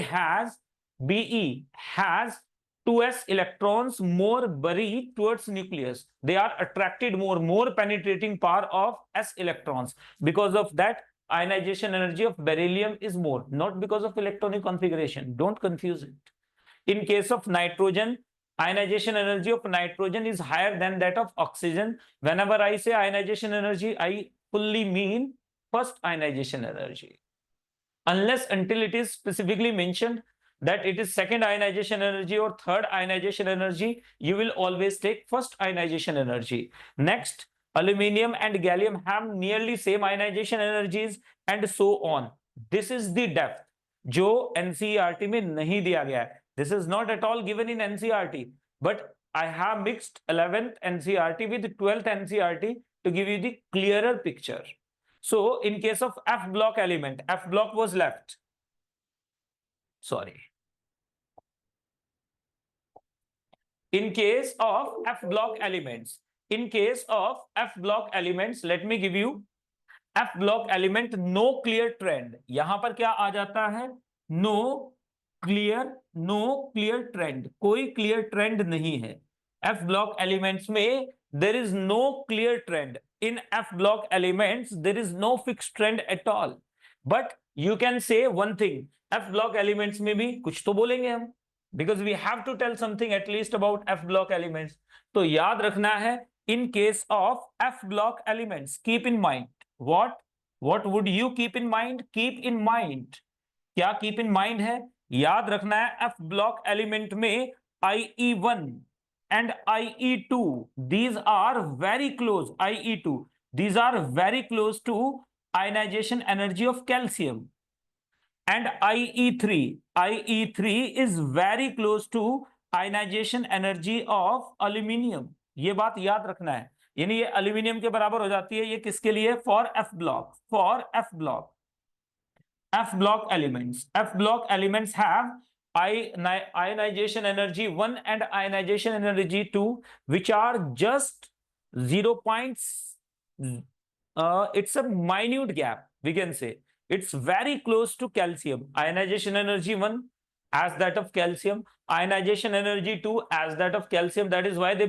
[SPEAKER 1] has 2s electrons more buried towards nucleus. They are attracted more penetrating power of s electrons. Because of that, ionization energy of beryllium is more, not because of electronic configuration. Don't confuse it. In case of nitrogen, ionization energy of nitrogen is higher than that of oxygen. Whenever I say ionization energy, I fully mean first ionization energy. Unless until it is specifically mentioned that it is second ionization energy or third ionization energy, you will always take first ionization energy. Next, aluminium and gallium have nearly same ionization energies and so on. This is the depth जो NCERT में नहीं दिया गया है. This is not at all given in NCERT, but I have mixed 11th NCERT with 12th NCERT to give you the clearer picture. So in case of F block element, F block was left. Sorry. In case of F block elements, let me give you F block element, no clear trend. यहां पर क्या आ जाता है? No clear trend. कोई clear trend नहीं है. F block elements में there is no clear trend. In F block elements, there is no fixed trend at all. But you can say one thing. F block elements में भी कुछ तो बोलेंगे हम, because we have to tell something at least about F block elements. तो याद रखना है, in case of F block elements, keep in mind what would you keep in mind? Keep in mind, क्या keep in mind है? याद रखना है F block element में IE1 and IE2, these are very close. IE2, these are very close to ionization energy of calcium. And IE3 is very close to ionization energy of aluminium. ये बात याद रखना है, यानी ये aluminium के बराबर हो जाती है। ये किसके लिए? For F block. For F block. F block elements have ionization energy 1 and ionization energy 2, which are just 0. It's a minute gap, we can say. It's very close to calcium. Ionization energy 1 as that of calcium, ionization energy 2 as that of calcium. That is why they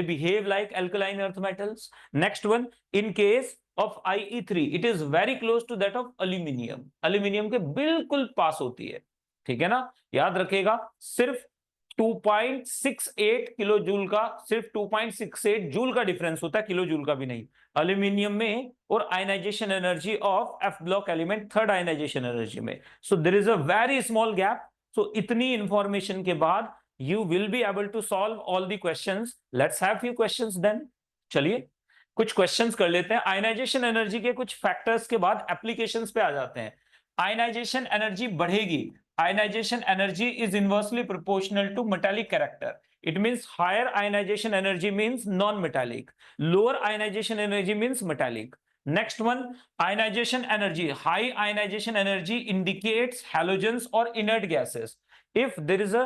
[SPEAKER 1] behave like alkaline earth metals. Next one, in case of IE3, it is very close to that of aluminium. Aluminium के बिल्कुल पास होती है, ठीक है ना? याद रखेगा, सिर्फ 2.68 किलो जूल का, सिर्फ 2.68 जूल का डिफरेंस होता है, किलो जूल का भी नहीं, एल्यूमिनियम में और ionisation energy of f block element third ionization energy में. So there is a very small gap. So इतनी इंफॉर्मेशन के बाद you will be able to solve all the questions. Let's have few questions then. चलिए कुछ questions कर लेते हैं. Ionization energy के कुछ फैक्टर्स के बाद एप्लीकेशंस पे आ जाते हैं. आयनाइजेशन एनर्जी बढ़ेगी. Ionization energy is inversely proportional to metallic character. It means higher ionization energy means non-metallic. Lower ionization energy means metallic. Next one, ionization energy. High ionization energy indicates halogens or inert gases. If there is a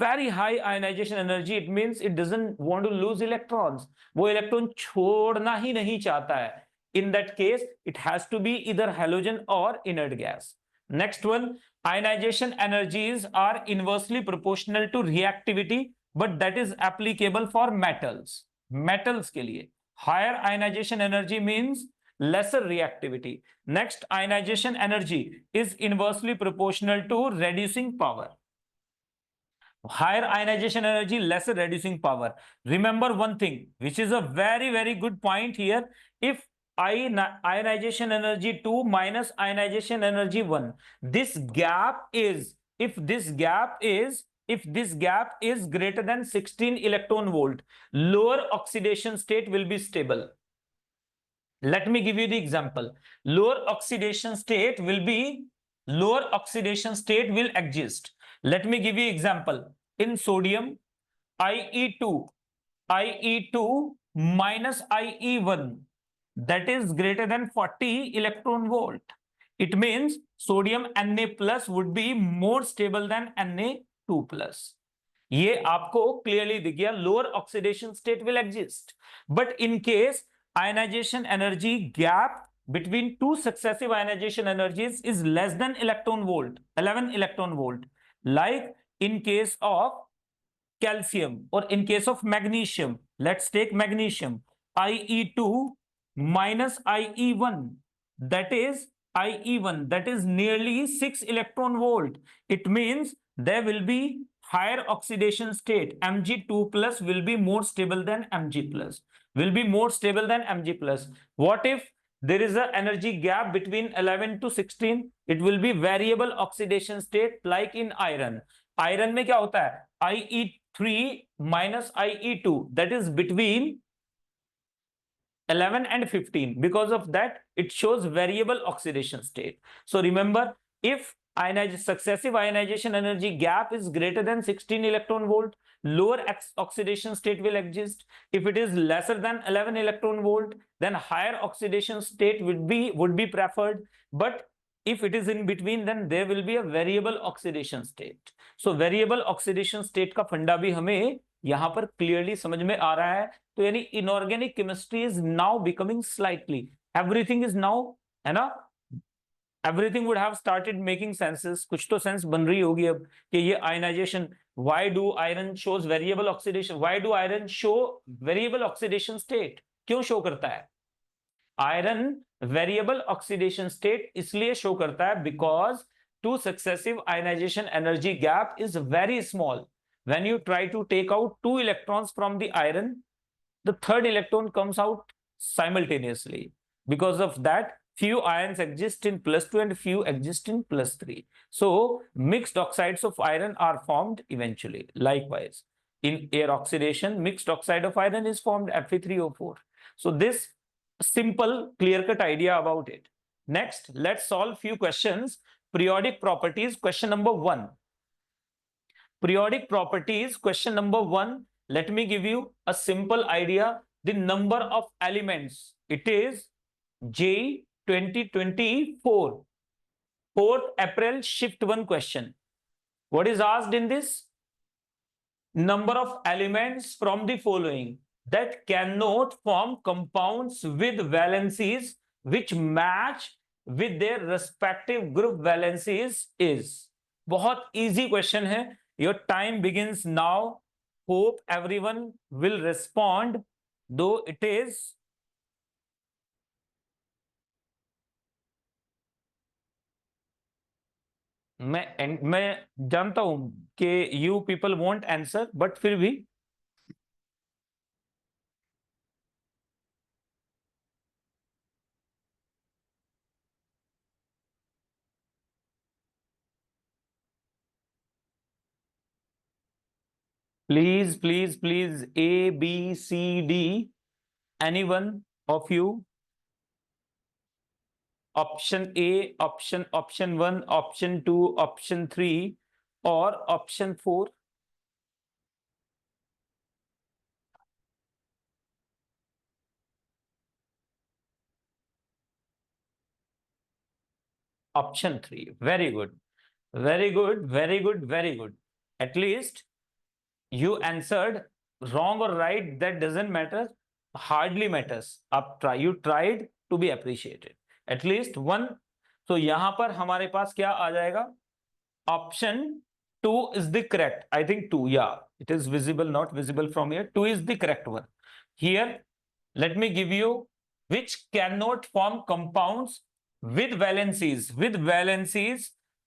[SPEAKER 1] very high ionization energy, it means it doesn't want to lose electrons. वो electron छोड़ना ही नहीं चाहता है. In that case, it has to be either halogen or inert gas. Next one, ionization energies are inversely proportional to reactivity, but that is applicable for metals. Metals के लिए higher ionization energy means lesser reactivity. Next, ionization energy is inversely proportional to reducing power. Higher ionization energy, lesser reducing power. Remember one thing, which is a very, very good point here. If ionization energy 2 minus ionization energy 1, this gap is, if this gap is greater than 16 electron volt, lower oxidation state will be stable. Let me give you the example. Lower oxidation state will exist. Let me give you example. In sodium, IE2 minus IE1, that is greater than 40 electron volt. It means sodium Na plus would be more stable than Na2 plus. ये आपको clearly दिख गया. Lower oxidation state will exist, but in case ionization energy gap between two successive ionization energies is less than 11 electron volt, like in case of calcium or in case of magnesium. Let's take magnesium. IE2 minus IE1, that is IE1, that is nearly 6 electron volt. It means there will be higher oxidation state. Mg2 plus will be more stable than Mg plus, will be more stable than Mg plus. What if there is an energy gap between 11 to 16? It will be variable oxidation state, like in iron. Iron में क्या होता है? IE3 minus IE2, that is between 11 and 15. Because of that, it shows variable oxidation state. So remember, if successive ionization energy gap is greater than 16 electron volt, lower oxidation state will exist. If it is lesser than 11 electron volt, then higher oxidation state would be preferred. But if it is in between, then there will be a variable oxidation state. So variable oxidation state का फंडा भी हमें यहां पर clearly समझ में आ रहा है. तो यानी inorganic chemistry is now becoming slightly, everything is now, है ना, everything would have started making senses. कुछ तो सेंस बन रही होगी अब कि ये ionisation, why do iron shows variable oxidation, why do iron show variable oxidation state, क्यों शो करता है आयरन वेरिएबल ऑक्सीडेशन स्टेट? इसलिए शो करता है because two successive ionisation energy gap is very small. When you try to take out 2 electrons from the iron, the third electron comes out simultaneously. Because of that, few ions exist in +2 and few exist in +3. So mixed oxides of iron are formed eventually. Likewise, in air oxidation, mixed oxide of iron is formed, Fe3O4. So this simple clear-cut idea about it. Next, let's solve few questions. Periodic properties, question number 1. Periodic properties, question number 1. Let me give you a simple idea. The number of elements, it is J 2024, 4th April shift 1 question. What is asked in this? Number of elements from the following that cannot form compounds with valencies which match with their respective group valencies is. बहुत easy question है. Your time begins now. Hope everyone will respond, though it is मैं जानता हूं कि you people won't answer, but फिर भी please, please, please, A, B, C, D, anyone of you? Option A, option 1, option 2, option 3, or option 4? Option 3. Very good. Very good, very good, very good. At least you answered. Wrong or right, that doesn't matter. Hardly matters. You tried to be appreciated. At least one. तो यहां पर हमारे पास क्या आ जाएगा? Option 2 is the correct. I think 2. Yeah, it is visible, not visible from here. 2 is the correct one. Here, let me give you which cannot form compounds with valencies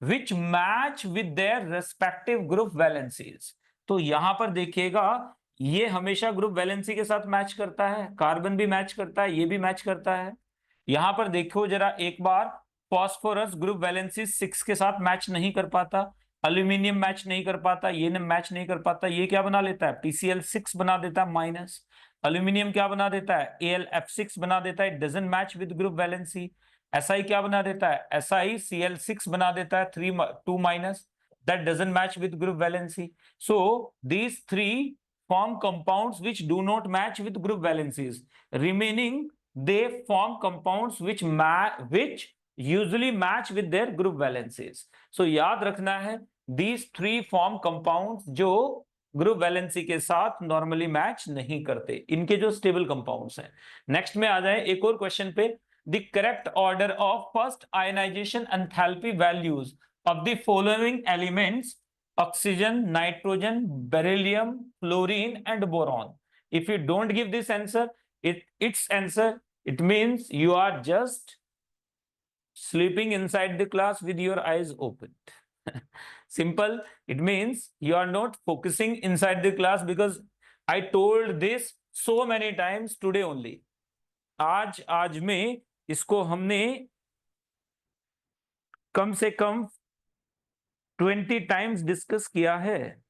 [SPEAKER 1] which match with their respective group valencies. तो यहां पर देखिएगा, ये हमेशा group valency के साथ match करता है. कार्बन भी मैच करता है, ये भी मैच करता है. यहां पर देखो जरा एक बार, फॉस्फोरस ग्रुप वैलेंसी 6 के साथ मैच नहीं कर पाता, एल्यूमिनियम मैच नहीं कर पाता, ये मैच नहीं कर पाता. ये क्या बना लेता है? PCl6 बना देता है माइनस. एल्यूमिनियम क्या बना देता है? AlF6 बना देता है, doesn't match with group valency. SI क्या बना देता है? SiCl6 बना देता है, 2 minus, that doesn't match with group valency. So these three form compounds which do not match with group valencies. Remaining, they form compounds which usually match with their group valencies. So याद रखना है, these three form compounds जो group valency के साथ normally match नहीं करते, इनके जो स्टेबल कंपाउंड्स हैं. नेक्स्ट में आ जाए एक और क्वेश्चन पे. The correct order of first ionisation enthalpy values of the following elements oxygen, nitrogen, beryllium, fluorine and boron. If you don't give this answer, its answer, it means you are just sleeping inside the class with your eyes open. Simple. It means you are not focusing inside the class, because I told this so many times today only. आज में इसको हमने कम से कम 20 times discuss किया है.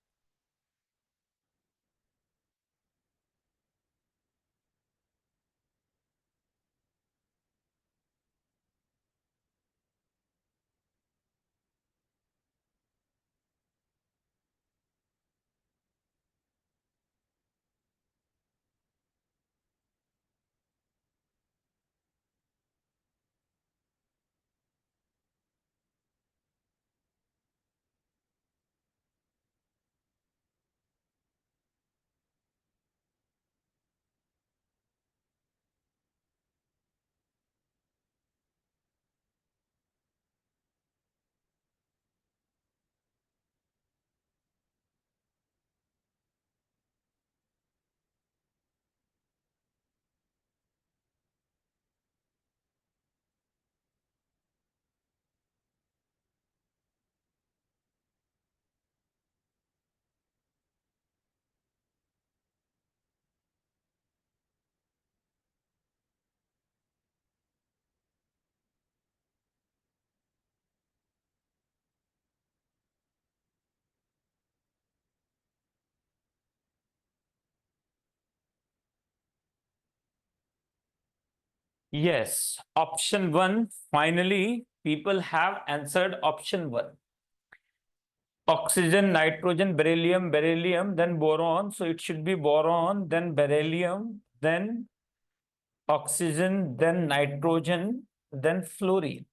[SPEAKER 1] Yes, option 1. Finally, people have answered option 1. Oxygen, nitrogen, beryllium, then boron. So it should be boron, then beryllium, then oxygen, then nitrogen, then fluorine.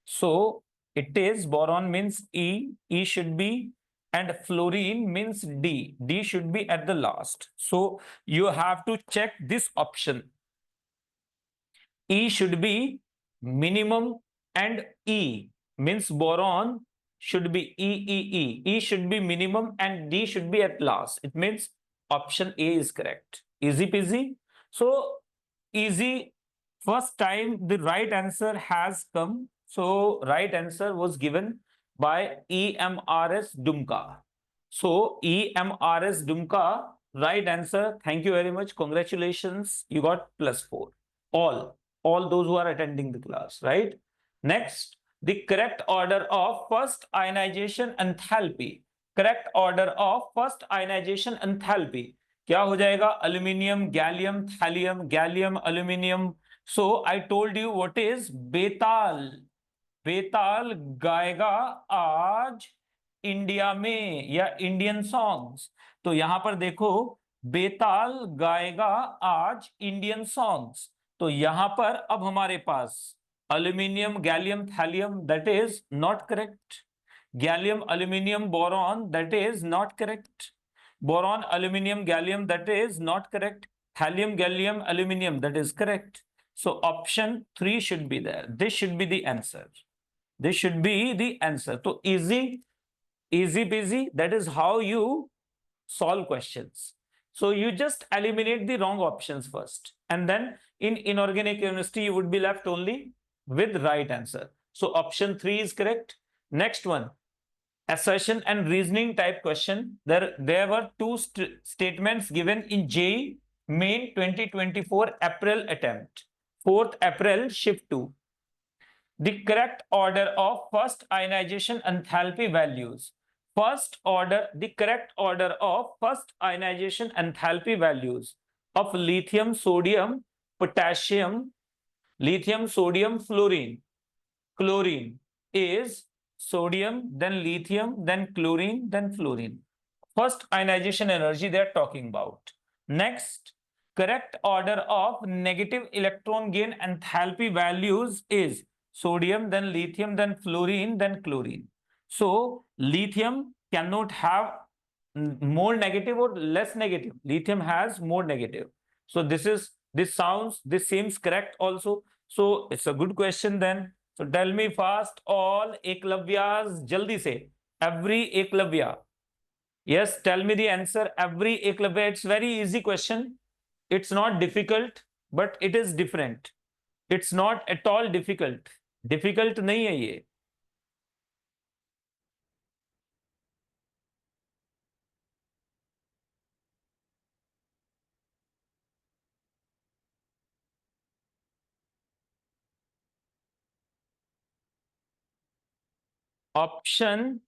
[SPEAKER 1] So it is boron means E should be, and fluorine means D. D should be at the last. So you have to check this option. E should be minimum, and E means boron should be E. E should be minimum and D should be at last. It means option A is correct. Easy peasy. So easy. First time the right answer has come. So right answer was given by EMRS Dumka. So EMRS Dumka, right answer. Thank you very much. Congratulations. You got +4. All those who are attending the class, right? Next, the correct order of first ionization enthalpy. Correct order of first ionization enthalpy. क्या हो जाएगा? Aluminium, gallium, thallium, gallium, aluminium. So I told you what is बेताल. बेताल गाएगा आज India में, या Indian songs. तो यहां पर देखो, बेताल गाएगा आज इंडियन सॉन्ग्स. तो यहां पर अब हमारे पास aluminium, gallium, thallium, that is not correct. Gallium, aluminium, boron, that is not correct. Boron, aluminium, gallium, that is not correct. Thallium, gallium, aluminium, that is correct. So option 3 should be there. This should be the answer. This should be the answer. So easy peasy. That is how you solve questions. So you just eliminate the wrong options first, and then in inorganic chemistry you would be left only with right answer. So option 3 is correct. Next one, assertion and reasoning type question. There were two statements given in JEE Main 2024 April attempt. 4th April shift 2. The correct order of first ionization enthalpy values. The correct order of first ionization enthalpy values of lithium, sodium, potassium, lithium, sodium, fluorine, chlorine is sodium, then lithium, then chlorine, then fluorine. First ionization energy they are talking about. Next, correct order of negative electron gain enthalpy values is sodium, then lithium, then fluorine, then chlorine. So lithium cannot have more negative or less negative. Lithium has more negative. So this seems correct also. So it's a good question then. So tell me fast, all Eklavyas, jaldi se. Every Eklavya. Yes, tell me the answer. Every Eklavya. It's very easy question. It's not difficult, but it is different. It's not at all difficult. Difficult नहीं है ये. Option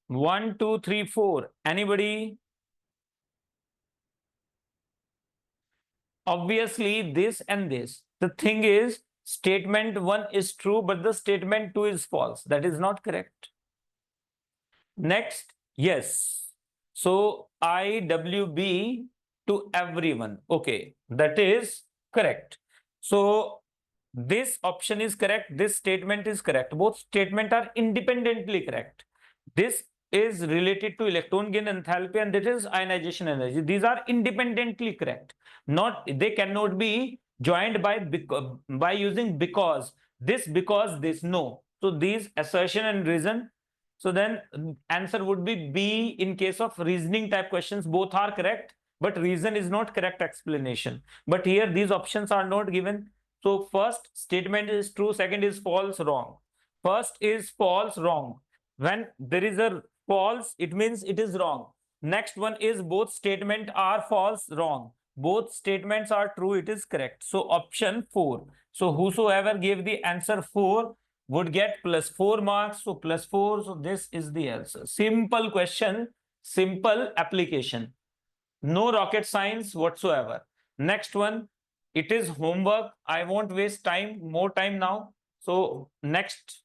[SPEAKER 1] 1, 2, 3, 4. Anybody? Obviously, this and this. The thing is, statement 1 is true, but the statement 2 is false. That is not correct. Next, yes. So IWB to everyone. Okay, that is correct. So this option is correct. This statement is correct. Both statements are independently correct. This is related to electron gain enthalpy and this is ionization energy. These are independently correct. Not, they cannot be joined by using because this. No. So these assertion and reason. So then answer would be B in case of reasoning type questions. Both are correct, but reason is not correct explanation. But here these options are not given. So first statement is true, second is false, wrong. First is false, wrong. When there is a false, it means it is wrong. Next one is both statement are false, wrong. Both statements are true, it is correct. So option 4. So whosoever gave the answer 4 would get +4 marks. So +4. So this is the answer. Simple question, simple application. No rocket science whatsoever. Next one, it is homework. I won't waste time, more time now. So next,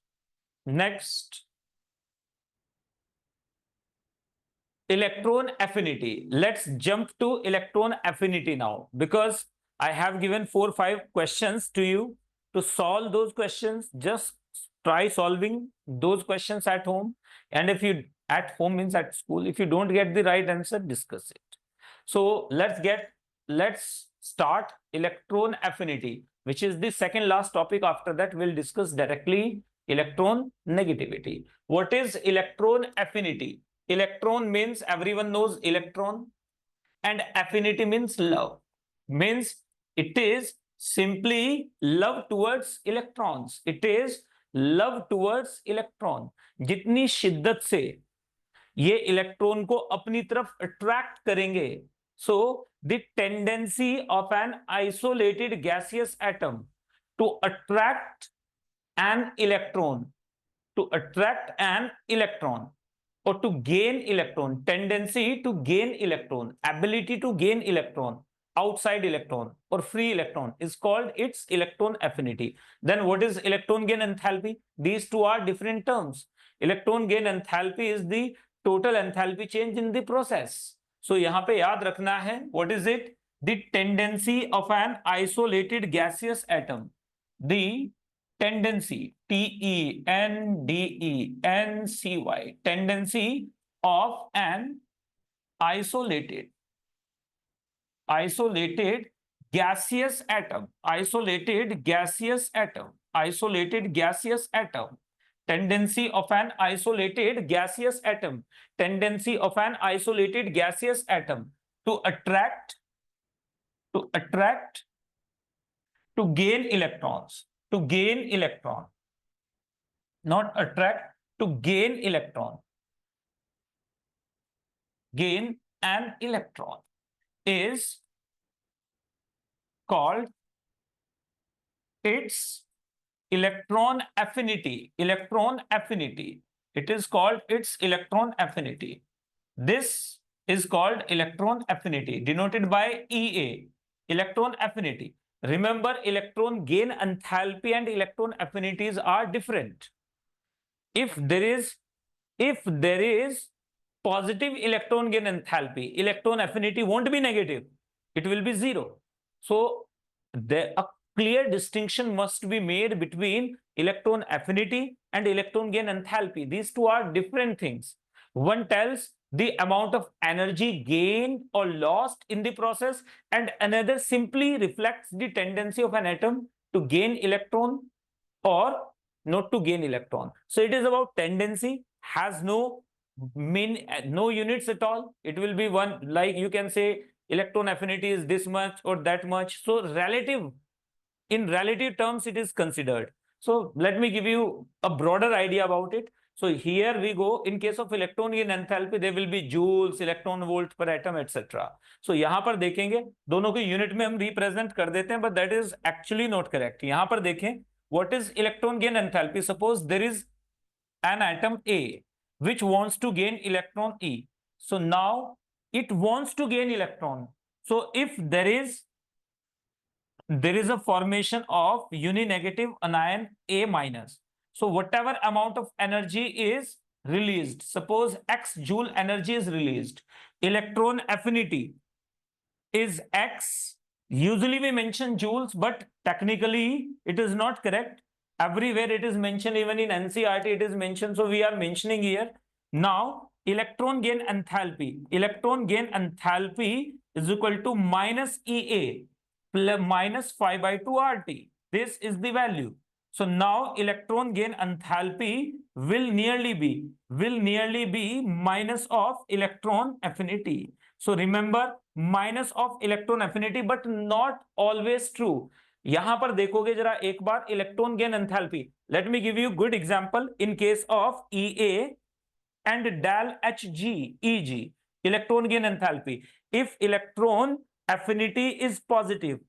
[SPEAKER 1] electron affinity. Let's jump to electron affinity now, because I have given 4 5 questions to you. To solve those questions, just try solving those questions at home. And if you at home means at school, if you don't get the right answer, discuss it. So let's start electron affinity, which is the second last topic. After that, we'll discuss directly electron negativity. What is electron affinity? Electron means everyone knows electron, and affinity means love. Means it is simply love towards electrons. It is love towards electron. जितनी शिद्दत से ये electron को अपनी तरफ attract करेंगे, so the tendency of an isolated gaseous atom to attract an electron or to gain electron, tendency to gain electron, ability to gain electron, outside electron or free electron is called its electron affinity. Then what is electron gain enthalpy? These two are different terms. Electron gain enthalpy is the total enthalpy change in the process. So यहाँ पे याद रखना है, what is it? The tendency of an isolated gaseous atom. The tendency, TENDENCY, tendency of an isolated gaseous atom, tendency of an isolated gaseous atom, to attract, to gain electrons, not attract, to gain electron, gain an electron is called its electron affinity. It is called its electron affinity. This is called electron affinity, denoted by EA, electron affinity. Remember, electron gain enthalpy and electron affinities are different. If there is positive electron gain enthalpy, electron affinity won't be negative, it will be 0. So a clear distinction must be made between electron affinity and electron gain enthalpy. These two are different things. One tells the amount of energy gained or lost in the process, and another simply reflects the tendency of an atom to gain electron or not to gain electron. So it is about tendency, has no units at all. It will be one, like you can say electron affinity is this much or that much. So in relative terms it is considered. So let me give you a broader idea about it. So here we go, in case of electron gain enthalpy there will be joules, electron volt per atom, etc. So यहाँ पर देखेंगे दोनों के unit में हम represent कर देते हैं, but that is actually not correct. यहाँ पर देखें what is electron gain enthalpy. Suppose there is an atom A which wants to gain electron E. So now it wants to gain electron. So if there is a formation of uninegative anion A minus. So whatever amount of energy is released, suppose X joule energy is released, electron affinity is X. Usually we mention joules, but technically it is not correct. Everywhere it is mentioned, even in NCERT it is mentioned. So we are mentioning here. Now electron gain enthalpy. Electron gain enthalpy is equal to minus EA plus minus phi by 2 RT. This is the value. So now electron gain enthalpy will nearly be minus of electron affinity. So remember, minus of electron affinity, but not always true. यहां पर देखोगे जरा एक बार electron gain enthalpy. Let me give you good example in case of EA and del Hg Eg, electron gain enthalpy. If electron affinity is positive,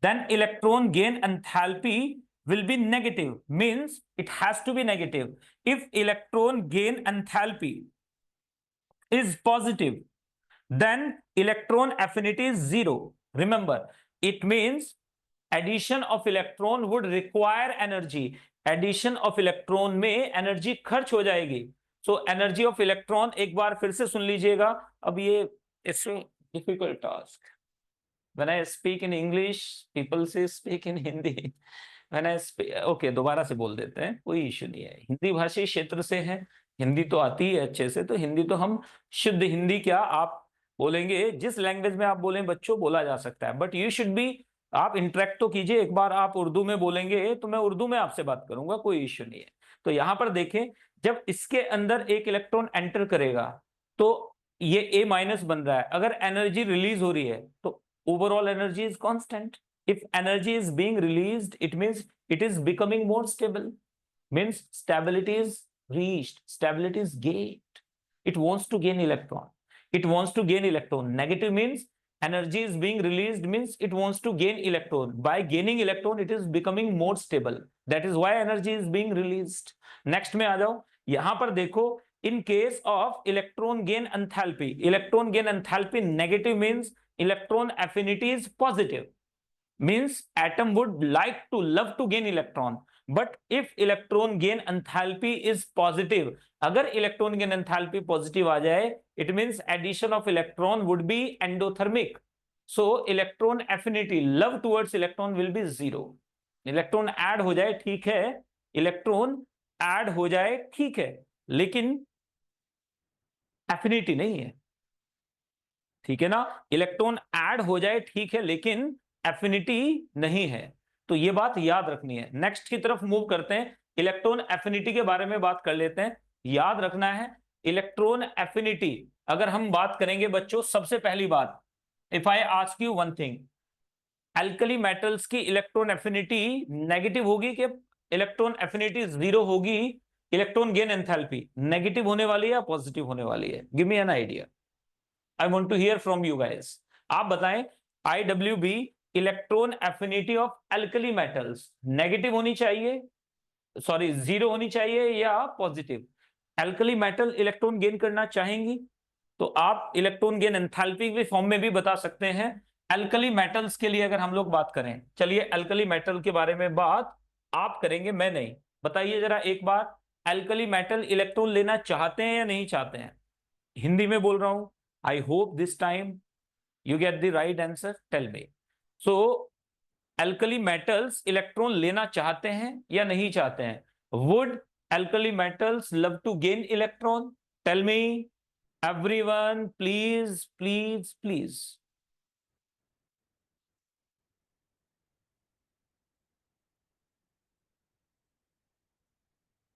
[SPEAKER 1] then electron gain enthalpy will be negative, means it has to be negative. If electron gain enthalpy is positive, then electron affinity is 0. Remember, it means addition of electron would require energy. Addition of electron में energy खर्च हो जाएगी. So energy of electron एक बार फिर से सुन लीजिएगा. अब ये it's difficult task. When I speak in English people say speak in Hindi. When I speak, okay दोबारा से बोल देते हैं, कोई इश्यू नहीं है. हिंदी भाषी क्षेत्र से है, हिंदी तो आती है अच्छे से, तो हिंदी तो हम शुद्ध हिंदी क्या आप बोलेंगे, जिस लैंग्वेज में आप बोलें बच्चों बोला जा सकता है. बट यू शुड बी, आप इंटरेक्ट तो कीजिए. एक बार आप उर्दू में बोलेंगे तो मैं उर्दू में आपसे बात करूंगा, कोई इश्यू नहीं है. तो यहां पर देखें, जब इसके अंदर एक इलेक्ट्रॉन एंटर करेगा तो ये A माइनस बन रहा है. अगर एनर्जी रिलीज हो रही है तो overall energy is constant. If energy is being released it means it is becoming more stable, means stability is reached, stability is gained. It wants to gain electron, it wants to gain electron. Negative means energy is being released, means it wants to gain electron. By gaining electron it is becoming more stable. That is why energy is being released. Next में आ जाओ. यहां पर देखो, in case of electron gain enthalpy, electron gain enthalpy negative means electron affinity is positive, means atom would like to love to gain electron. But if electron gain enthalpy is positive, अगर electron gain enthalpy positive आ जाए, it means addition of electron would be endothermic. So electron affinity, love towards electron will be 0. Electron add हो जाए ठीक है, electron add हो जाए ठीक है, लेकिन एफिनिटी नहीं है. ठीक है ना, इलेक्ट्रॉन ऐड हो जाए ठीक है, लेकिन एफिनिटी नहीं है. तो ये बात याद रखनी है. नेक्स्ट की तरफ मूव करते हैं. इलेक्ट्रॉन एफिनिटी के बारे में बात कर लेते हैं. याद रखना है इलेक्ट्रॉन एफिनिटी, अगर हम बात करेंगे बच्चों, सबसे पहली बात, if I ask you one thing, alkali metals की इलेक्ट्रॉन एफिनिटी नेगेटिव होगी कि इलेक्ट्रॉन एफिनिटी 0 होगी? इलेक्ट्रॉन गेन एंथैल्पी नेगेटिव होने वाली है या पॉजिटिव होने वाली है? Give me an idea. I want to hear from you guys. आप बताएं. IWB, electron affinity of alkali metals negative होनी चाहिए, सॉरी 0 होनी चाहिए या positive? Alkali metal electron gain करना चाहेंगी तो आप इलेक्ट्रॉन गेन एंथैल्पी के फॉर्म में भी बता सकते हैं. एल्कली मेटल्स के लिए अगर हम लोग बात करें, चलिए एल्कली मेटल के बारे में बात आप करेंगे, मैं नहीं. बताइए जरा एक बार, एल्कली मेटल इलेक्ट्रॉन लेना चाहते हैं या नहीं चाहते हैं? हिंदी में बोल रहा हूं, I hope this time you get the right answer, tell me. So alkali metals electron लेना चाहते हैं या नहीं चाहते हैं? would alkali metals love to gain electron? Tell me everyone, please please please.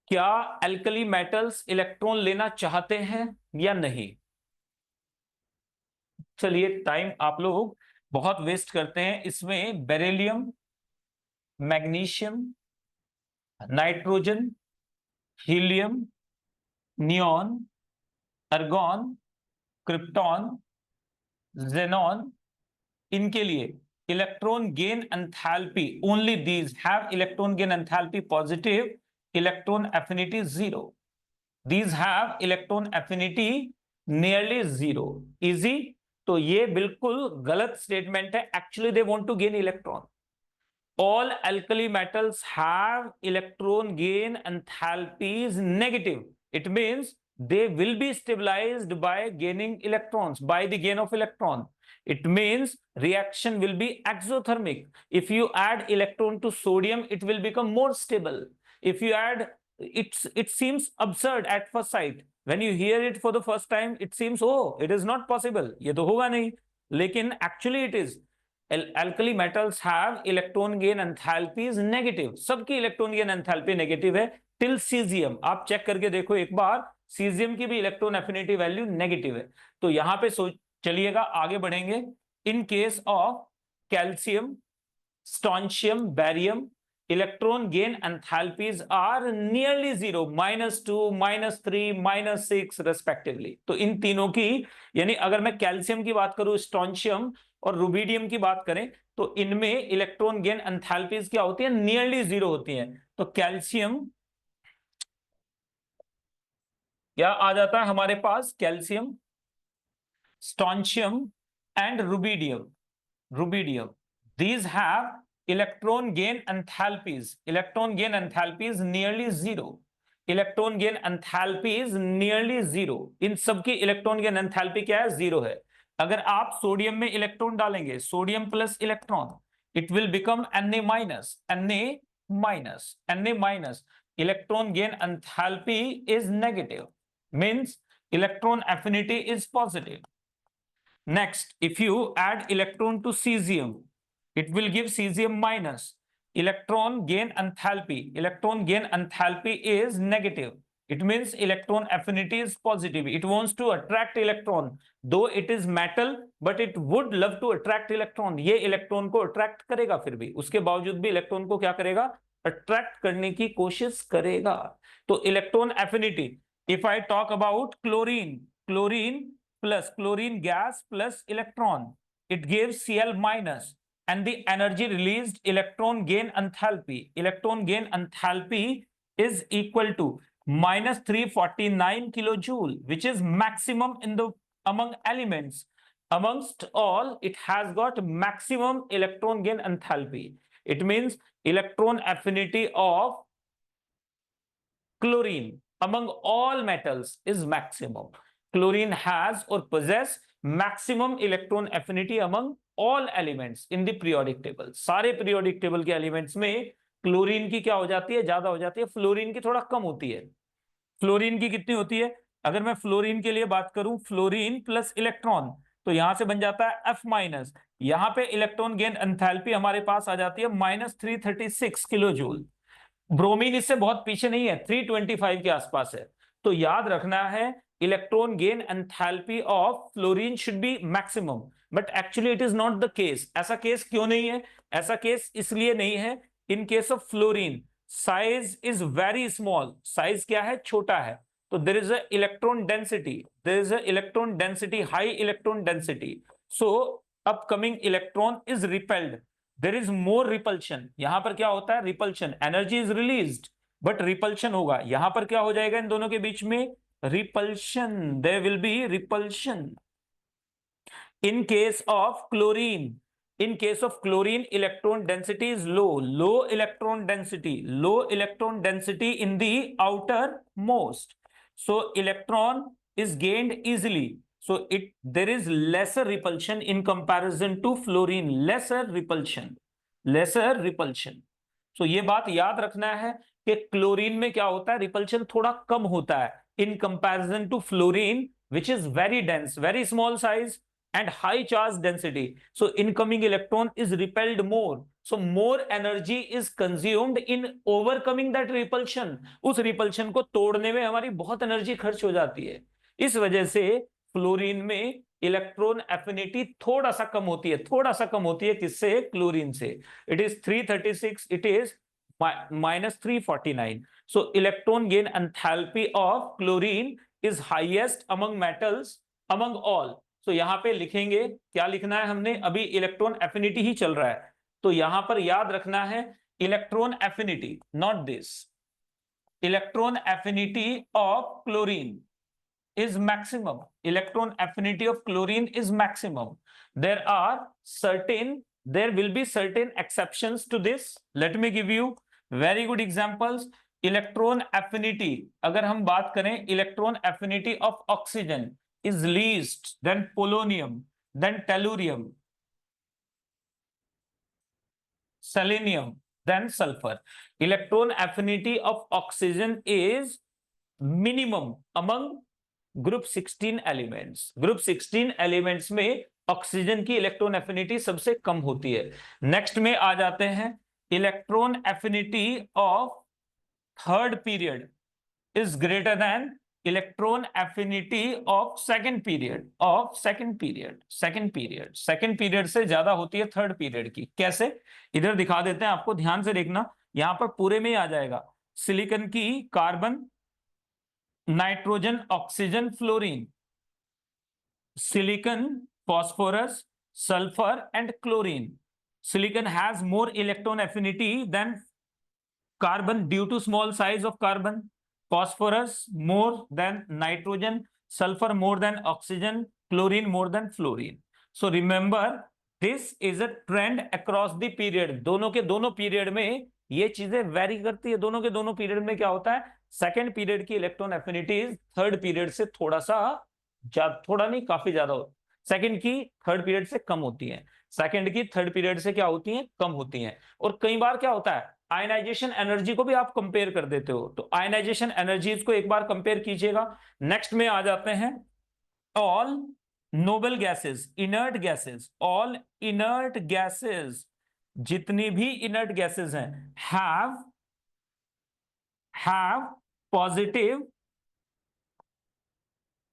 [SPEAKER 1] क्या alkali metals इलेक्ट्रॉन लेना चाहते हैं या नहीं? चलिए, टाइम आप लोग बहुत वेस्ट करते हैं इसमें। Beryllium, magnesium, nitrogen, helium, neon, argon, krypton, xenon, इनके लिए electron gain enthalpy, only these have electron gain enthalpy positive, electron affinity zero. These have electron affinity nearly zero. Easy? तो ये बिल्कुल गलत स्टेटमेंट है। Actually they want to gain electron. All alkali metals have electron gain enthalpies negative. It means they will be stabilized by gaining electrons, by the gain of electron. It means reaction will be exothermic. If you add electron to sodium, it will become more stable. If you add, it seems absurd at first sight. When you hear it for the first time, it seems, oh, it is not possible. ये तो होगा नहीं, लेकिन actually it is. Alkali metals have electron gain enthalpies negative. सबकी electron gain enthalpy negative है till caesium. आप check करके देखो एक बार, सीजियम की भी इलेक्ट्रॉन एफिनिटी वैल्यू नेगेटिव है। तो यहां पे चलिएगा, आगे बढ़ेंगे। In case of calcium, strontium, barium, electron gain enthalpies are nearly zero, -2, -3, -6 respectively. तो इन तीनों की, यानी अगर मैं कैल्शियम की बात करूं, स्टोंशियम और रुबिडियम की बात करें, तो इनमें इलेक्ट्रॉन गेन एंथैल्पीज क्या होती है? नियरली जीरो होती है। तो कैल्शियम क्या आ जाता है हमारे पास? Calcium, strontium and rubidium these have electron gain enthalpies, electron gain enthalpies nearly zero, electron gain enthalpies nearly zero। इन सबकी इलेक्ट्रॉन गेन एंथैल्पी क्या है? जीरो है। अगर आप सोडियम में इलेक्ट्रॉन डालेंगे, sodium plus electron, it will become Na-, electron gain enthalpy is negative, means electron affinity is positive. Next, if you add electron to cesium, it will give cesium minus. Electron gain enthalpy. Electron gain enthalpy is negative. It means electron affinity is positive. It wants to attract electron. Though it is metal, but it would love to attract electron. ये electron को attract करेगा, फिर भी उसके बावजूद भी electron को क्या करेगा? अट्रैक्ट करने की कोशिश करेगा। तो electron affinity, if I talk about chlorine plus chlorine gas plus electron, it gives Cl minus, and the energy released electron gain enthalpy is equal to -349 kilojoule, which is maximum in the among elements. Amongst all, it has got maximum electron gain enthalpy. It means electron affinity of chlorine among all metals is maximum. Chlorine has or possess maximum electron affinity among all elements in the periodic table. सारे periodic table के elements में chlorine की क्या हो जाती है? ज्यादा हो जाती है। फ्लोरीन की थोड़ा कम होती है। फ्लोरीन की कितनी होती है? अगर मैं फ्लोरीन के लिए बात करूं, फ्लोरीन प्लस इलेक्ट्रॉन, तो यहां से बन जाता है F-। यहां पे इलेक्ट्रॉन गेन एंथैल्पी हमारे पास आ जाती है -336 किलोजूल। ब्रोमीन इससे बहुत पीछे नहीं है, 325 के आसपास है। तो याद रखना है, electron gain enthalpy of fluorine should be maximum, but actually it is not the case. ऐसा केस क्यों नहीं है? ऐसा केस इसलिए नहीं है, in case of fluorine size is very small. Size क्या है? छोटा है। तो there is a electron density, high electron density, so upcoming electron is repelled. There is more repulsion. यहां पर क्या होता है? Repulsion. Energy is released but repulsion होगा। यहां पर क्या हो जाएगा इन दोनों के बीच में? repulsion. There will be repulsion in case of chlorine. In case of chlorine, electron density is low electron density in the outermost. So electron is gained easily. So there is lesser repulsion in comparison to fluorine, lesser repulsion. So ये बात याद रखना है कि chlorine में क्या होता है, रिपल्शन थोड़ा कम होता है in comparison to fluorine, which is very dense, very small size and high charge density. So incoming electron is repelled more. So more energy is consumed in overcoming that repulsion. उस repulsion को तोड़ने में हमारी बहुत energy खर्च हो जाती है. इस वजह से फ्लोरीन में इलेक्ट्रॉन एफिनिटी थोड़ा सा कम होती है, किससे? क्लोरीन से. It is 336, it is -349. So electron gain enthalpy of chlorine is highest among metals among all. So यहां पे लिखेंगे, क्या लिखना है हमने? अभी इलेक्ट्रॉन एफिनिटी ही चल रहा है, तो यहां पर याद रखना है electron affinity, not this. Electron affinity of chlorine is maximum. Electron affinity of chlorine is maximum. There will be certain exceptions to this. Let me give you very good examples. Electron affinity, अगर हम बात करें, electron affinity of oxygen is least, then polonium, then tellurium, selenium, then sulfur. Electron affinity of oxygen is minimum among group 16 elements. Group 16 elements में oxygen की electron affinity सबसे कम होती है. Next में आ जाते हैं, electron affinity of third period is greater than electron affinity of second period से ज्यादा होती है थर्ड पीरियड की. कैसे? इधर दिखा देते हैं आपको, ध्यान से देखना. यहां पर पूरे में ही आ जाएगा. सिलिकॉन की carbon, nitrogen, oxygen, fluorine, silicon, phosphorus, sulfur and chlorine. Silicon has more electron affinity than carbon due to small size of carbon. Phosphorus more than nitrogen, sulfur more than oxygen, chlorine more than fluorine. So remember, this is a trend across the period. दोनों के दोनों period में ये चीजें very करती है. दोनों के दोनों पीरियड में क्या होता है, सेकेंड पीरियड की इलेक्ट्रॉन एफिनिटी थर्ड पीरियड से थोड़ा नहीं, काफी ज्यादा होती. सेकेंड की थर्ड पीरियड से कम होती है, सेकेंड की थर्ड पीरियड से क्या होती है, कम होती है. और कई बार क्या होता है, आयनाइजेशन एनर्जी को भी आप कंपेयर कर देते हो. तो आयनाइजेशन एनर्जीज को एक बार कंपेयर कीजिएगा. नेक्स्ट में आ जाते हैं, all noble gases, inert gases, all inert gases, जितनी भी इनर्ट गैसेस हैं, have positive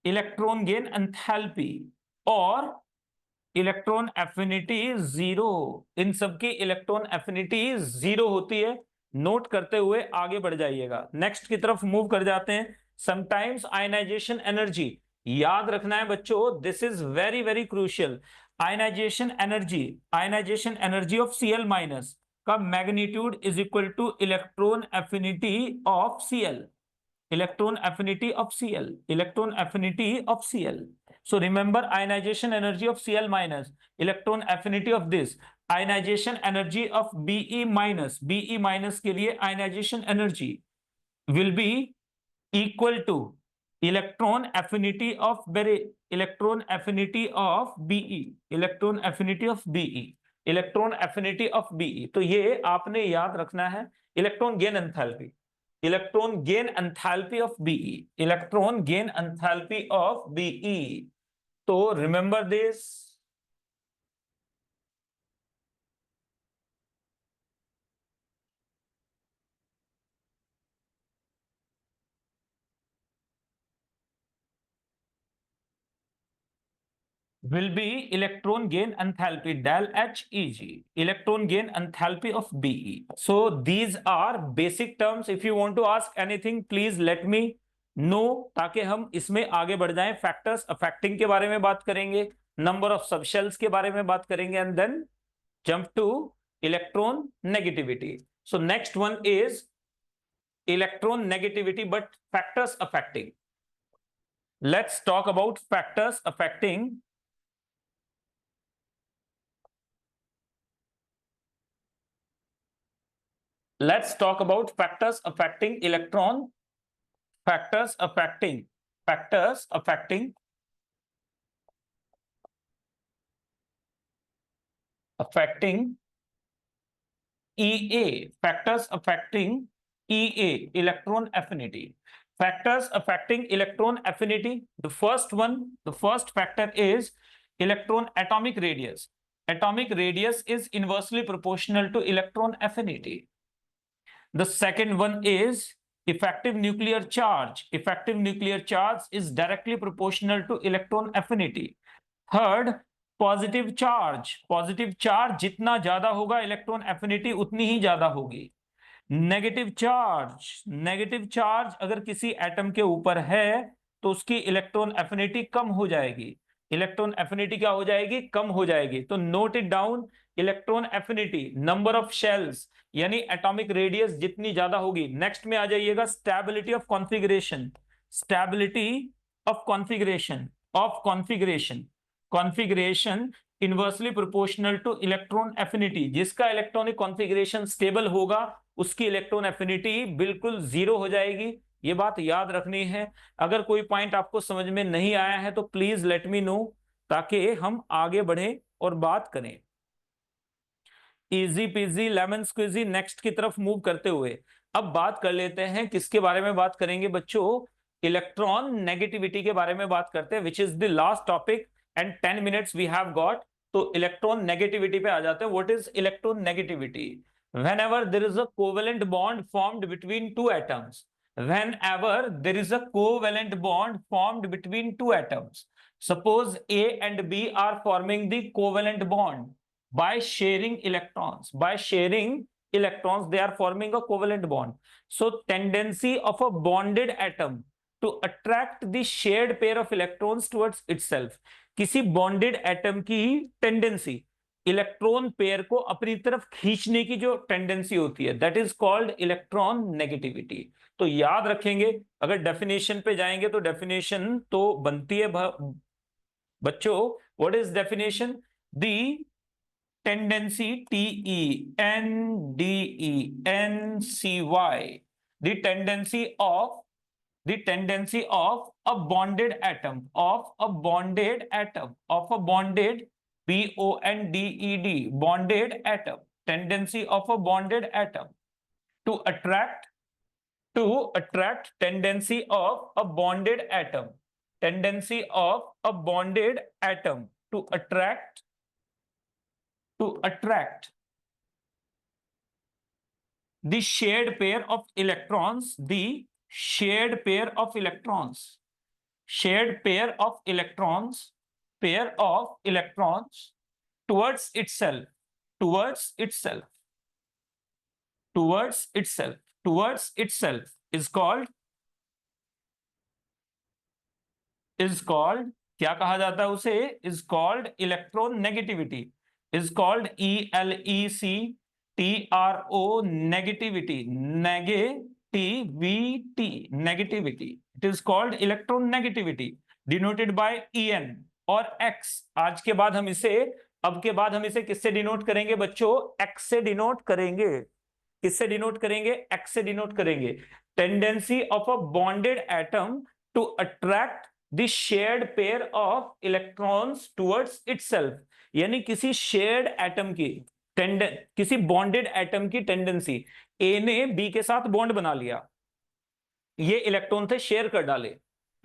[SPEAKER 1] electron gain enthalpy और इलेक्ट्रॉन एफिनिटी 0. इन सबकी इलेक्ट्रॉन एफिनिटी 0 होती है. नोट करते हुए आगे बढ़ जाइएगा. नेक्स्ट की तरफ मूव कर जाते हैं. समटाइम्स आयनाइजेशन एनर्जी, याद रखना है बच्चों, this is very very crucial. Ionisation energy of Cl minus का magnitude is equal to electron affinity of Cl. Electron affinity of Cl. So remember, ionization energy of Cl minus, electron affinity of this, ionization energy of Be minus के लिए ionization energy will be equal to electron affinity of Be. Electron affinity of Be. तो ये आपने याद रखना है. Electron gain enthalpy, electron gain enthalpy of Be, तो remember this. Will be electron gain enthalpy del Heg, electron gain enthalpy of Be. So these are basic terms. If you want to ask anything, please let me know, ताकि हम इसमें आगे बढ़ जाएं. Factors affecting के बारे में बात करेंगे, नंबर ऑफ सबशेल्स के बारे में बात करेंगे, and then jump to electron negativity. So next one is electron negativity, but factors affecting. Let's talk about factors affecting Let's talk about factors affecting electron. Factors affecting EA. Factors affecting EA, electron affinity. Factors affecting electron affinity. The first factor is electron atomic radius. Atomic radius is inversely proportional to electron affinity. The second one is effective nuclear charge. Effective nuclear charge is directly proportional to electron affinity. Third, positive charge. Positive charge जितना ज्यादा होगा electron affinity उतनी ही ज्यादा होगी. Negative charge अगर किसी atom के ऊपर है तो उसकी इलेक्ट्रॉन एफिनिटी कम हो जाएगी. इलेक्ट्रॉन एफिनिटी क्या हो जाएगी? कम हो जाएगी. तो note it down. Electron affinity, number of shells, यानी एटॉमिक रेडियस जितनी ज्यादा होगी. नेक्स्ट में आ जाइएगा stability of configuration. Stability of configuration inversely proportional to electron affinity. जिसका इलेक्ट्रॉनिक कॉन्फ़िगरेशन स्टेबल होगा उसकी इलेक्ट्रॉन एफिनिटी बिल्कुल जीरो हो जाएगी. ये बात याद रखनी है. अगर कोई पॉइंट आपको समझ में नहीं आया है तो प्लीज लेट मी नो, ताकि हम आगे बढ़े और बात करें. Easy peasy lemon squeezy. Next की तरफ मूव करते हुए अब बात कर लेते हैं. किसके बारे में बात करेंगे बच्चों? इलेक्ट्रॉन नेगेटिविटी के बारे में बात करते हैं, which is the last topic and 10 minutes we have got. तो इलेक्ट्रॉन नेगेटिविटी पे आ जाते हैं. What is electron negativity? whenever there is a covalent bond formed between two atoms. Whenever there is a covalent bond formed between two atoms, suppose A and B are forming the covalent bond by sharing electrons. They are forming a covalent bond. So tendency of a bonded atom to attract the shared pair of electrons towards itself. किसी bonded atom की tendency, electron pair को अपनी तरफ खींचने की जो tendency होती है, that is called electron negativity. तो याद रखेंगे. अगर डेफिनेशन पे जाएंगे तो डेफिनेशन तो बनती है बच्चों. What is definition? The tendency, TENDENCY, the tendency of a bonded atom, bonded atom, tendency of a bonded atom to attract tendency of a bonded atom to attract the shared pair of electrons, towards itself is called क्या कहा जाता है उसे? is called electronegativity, is called ELECTRO negativity. It is called electronegativity, denoted by EN और X. अब के बाद हम इसे किससे डिनोट करेंगे बच्चों? X से डिनोट करेंगे. किससे डिनोट करेंगे? X से डिनोट करेंगे. Tendency of a bonded atom to attract the shared pair of electrons towards itself. यानी किसी शेयर्ड एटम की किसी बॉन्डेड एटम की टेंडेंसी. ए ने बी के साथ बॉन्ड बना लिया, ये इलेक्ट्रॉन थे शेयर कर डाले.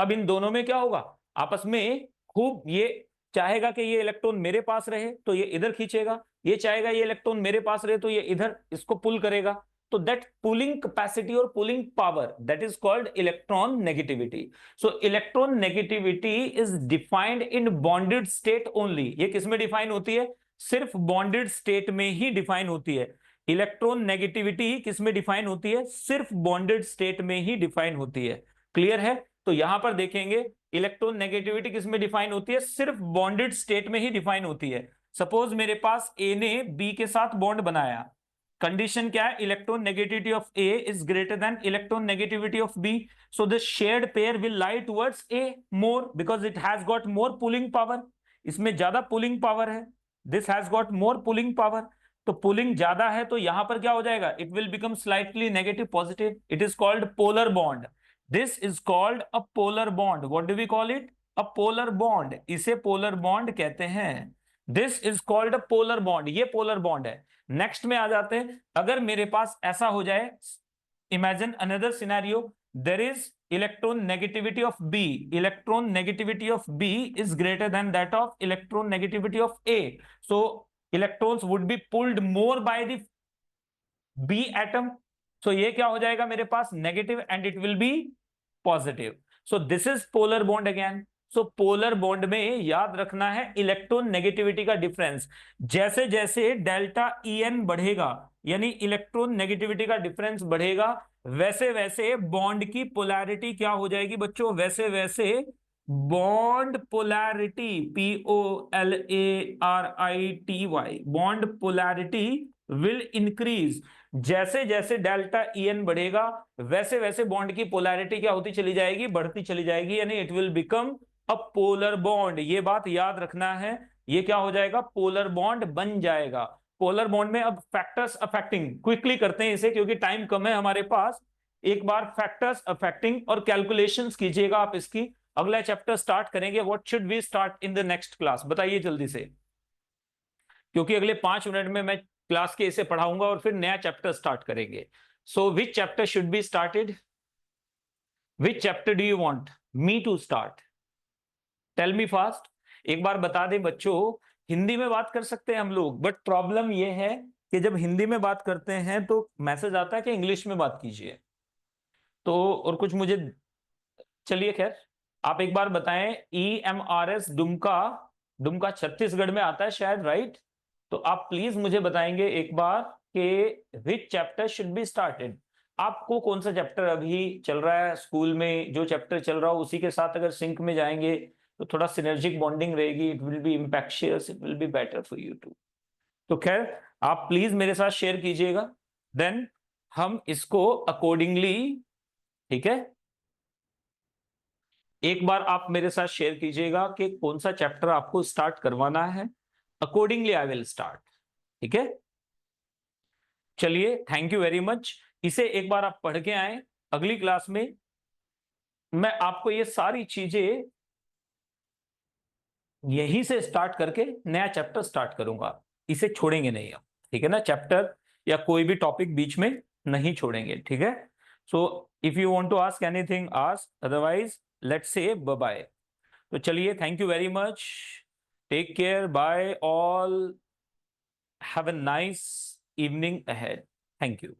[SPEAKER 1] अब इन दोनों में क्या होगा? आपस में खूब, ये चाहेगा कि ये इलेक्ट्रॉन मेरे पास रहे तो ये इधर खींचेगा, ये चाहेगा ये इलेक्ट्रॉन मेरे पास रहे तो ये इधर इसको पुल करेगा. तो दैट पुलिंग कैपेसिटी और pulling power, that is called electron negativity. So electron negativity is defined in bonded state only. ये किसमें डिफाइन होती है? सिर्फ बॉन्डेड स्टेट में ही डिफाइन होती है. इलेक्ट्रॉन नेगेटिविटी किसमें डिफाइन होती है? सिर्फ बॉन्डेड स्टेट में ही डिफाइन होती है. क्लियर है? तो यहां पर देखेंगे इलेक्ट्रॉन नेगेटिविटी किसमें डिफाइन होती है? सिर्फ बॉन्डेड स्टेट में ही डिफाइन होती है. सपोज मेरे पास ए ने बी के साथ बॉन्ड बनाया. कंडीशन क्या है? Electron negativity of A is greater than electron negativity of B. So the shared pair will lie towards A more because it has got more pulling power. इसमें ज्यादा pulling power है. This has got more pulling power. तो pulling ज्यादा है तो यहां पर क्या हो जाएगा, it will become slightly negative positive, it is called polar bond, this is called a polar bond, what do we call it, a polar bond, इसे पोलर बॉन्ड कहते हैं, this is called a polar bond, ये polar bond है। Next में आ जाते हैं, अगर मेरे पास ऐसा हो जाए, imagine another scenario, there is electron negativity of B, electron negativity of B is greater than that of electron negativity of A, so electrons would be pulled more by the B atom, so ये क्या हो जाएगा मेरे पास, negative and it will be positive, so this is polar bond again, so polar bond में याद रखना है electron negativity का डिफरेंस, जैसे जैसे डेल्टा En बढ़ेगा यानी इलेक्ट्रॉन नेगेटिविटी का डिफरेंस बढ़ेगा, वैसे वैसे बॉन्ड की पोलैरिटी क्या हो जाएगी बच्चों, वैसे वैसे bond polarity, POLARITY, bond polarity will increase, जैसे जैसे डेल्टा En बढ़ेगा वैसे वैसे बॉन्ड की पोलैरिटी क्या होती चली जाएगी, बढ़ती चली जाएगी, यानी it will become a polar bond, ये बात याद रखना है, ये क्या हो जाएगा, पोलर बॉन्ड बन जाएगा। पोलर बॉन्ड में अब फैक्टर्स अफेक्टिंग, क्विकली करते हैं इसे क्योंकि टाइम कम है हमारे पास, एक बार फैक्टर्स अफेक्टिंग और कैलकुलेशंस कीजिएगा आप इसकी, अगला चैप्टर स्टार्ट करेंगे, what should we start in the next class, बताइए जल्दी से, क्योंकि अगले 5 मिनट में मैं क्लास के इसे पढ़ाऊंगा और फिर नया चैप्टर स्टार्ट करेंगे। So which chapter should be started, which chapter do you want me to start, tell me fast, एक बार बता दें बच्चों, हिंदी में बात कर सकते हैं हम लोग, बट प्रॉब्लम यह है कि जब हिंदी में बात करते हैं तो मैसेज आता है कि इंग्लिश में बात कीजिए, तो और कुछ मुझे, चलिए खैर आप एक बार बताएं, EMRS दुमका, दुमका छत्तीसगढ़ में आता है शायद, राइट, तो आप प्लीज मुझे बताएंगे एक बार कि विच चैप्टर शुड बी स्टार्टेड, आपको कौन सा चैप्टर अभी चल रहा है स्कूल में, जो चैप्टर चल रहा हो उसी के साथ अगर सिंक में जाएंगे तो थोड़ा सिनर्जिक बॉन्डिंग रहेगी, it will be impactious, it will be better for you too, तो खैर आप प्लीज मेरे साथ शेयर कीजिएगा, देन हम इसको अकॉर्डिंगली, ठीक है, एक बार आप मेरे साथ शेयर कीजिएगा कि कौन सा चैप्टर आपको स्टार्ट करवाना है, अकॉर्डिंगली आई विल स्टार्ट, ठीक है, चलिए थैंक यू वेरी मच, इसे एक बार आप पढ़ के आए, अगली क्लास में मैं आपको ये सारी चीजें यहीं से स्टार्ट करके नया चैप्टर स्टार्ट करूंगा, इसे छोड़ेंगे नहीं हम, ठीक है ना, चैप्टर या कोई भी टॉपिक बीच में नहीं छोड़ेंगे, ठीक है, so if you want to ask anything ask, otherwise let's say bye bye, तो चलिए thank you very much, take care, bye all, have a nice evening ahead, thank you.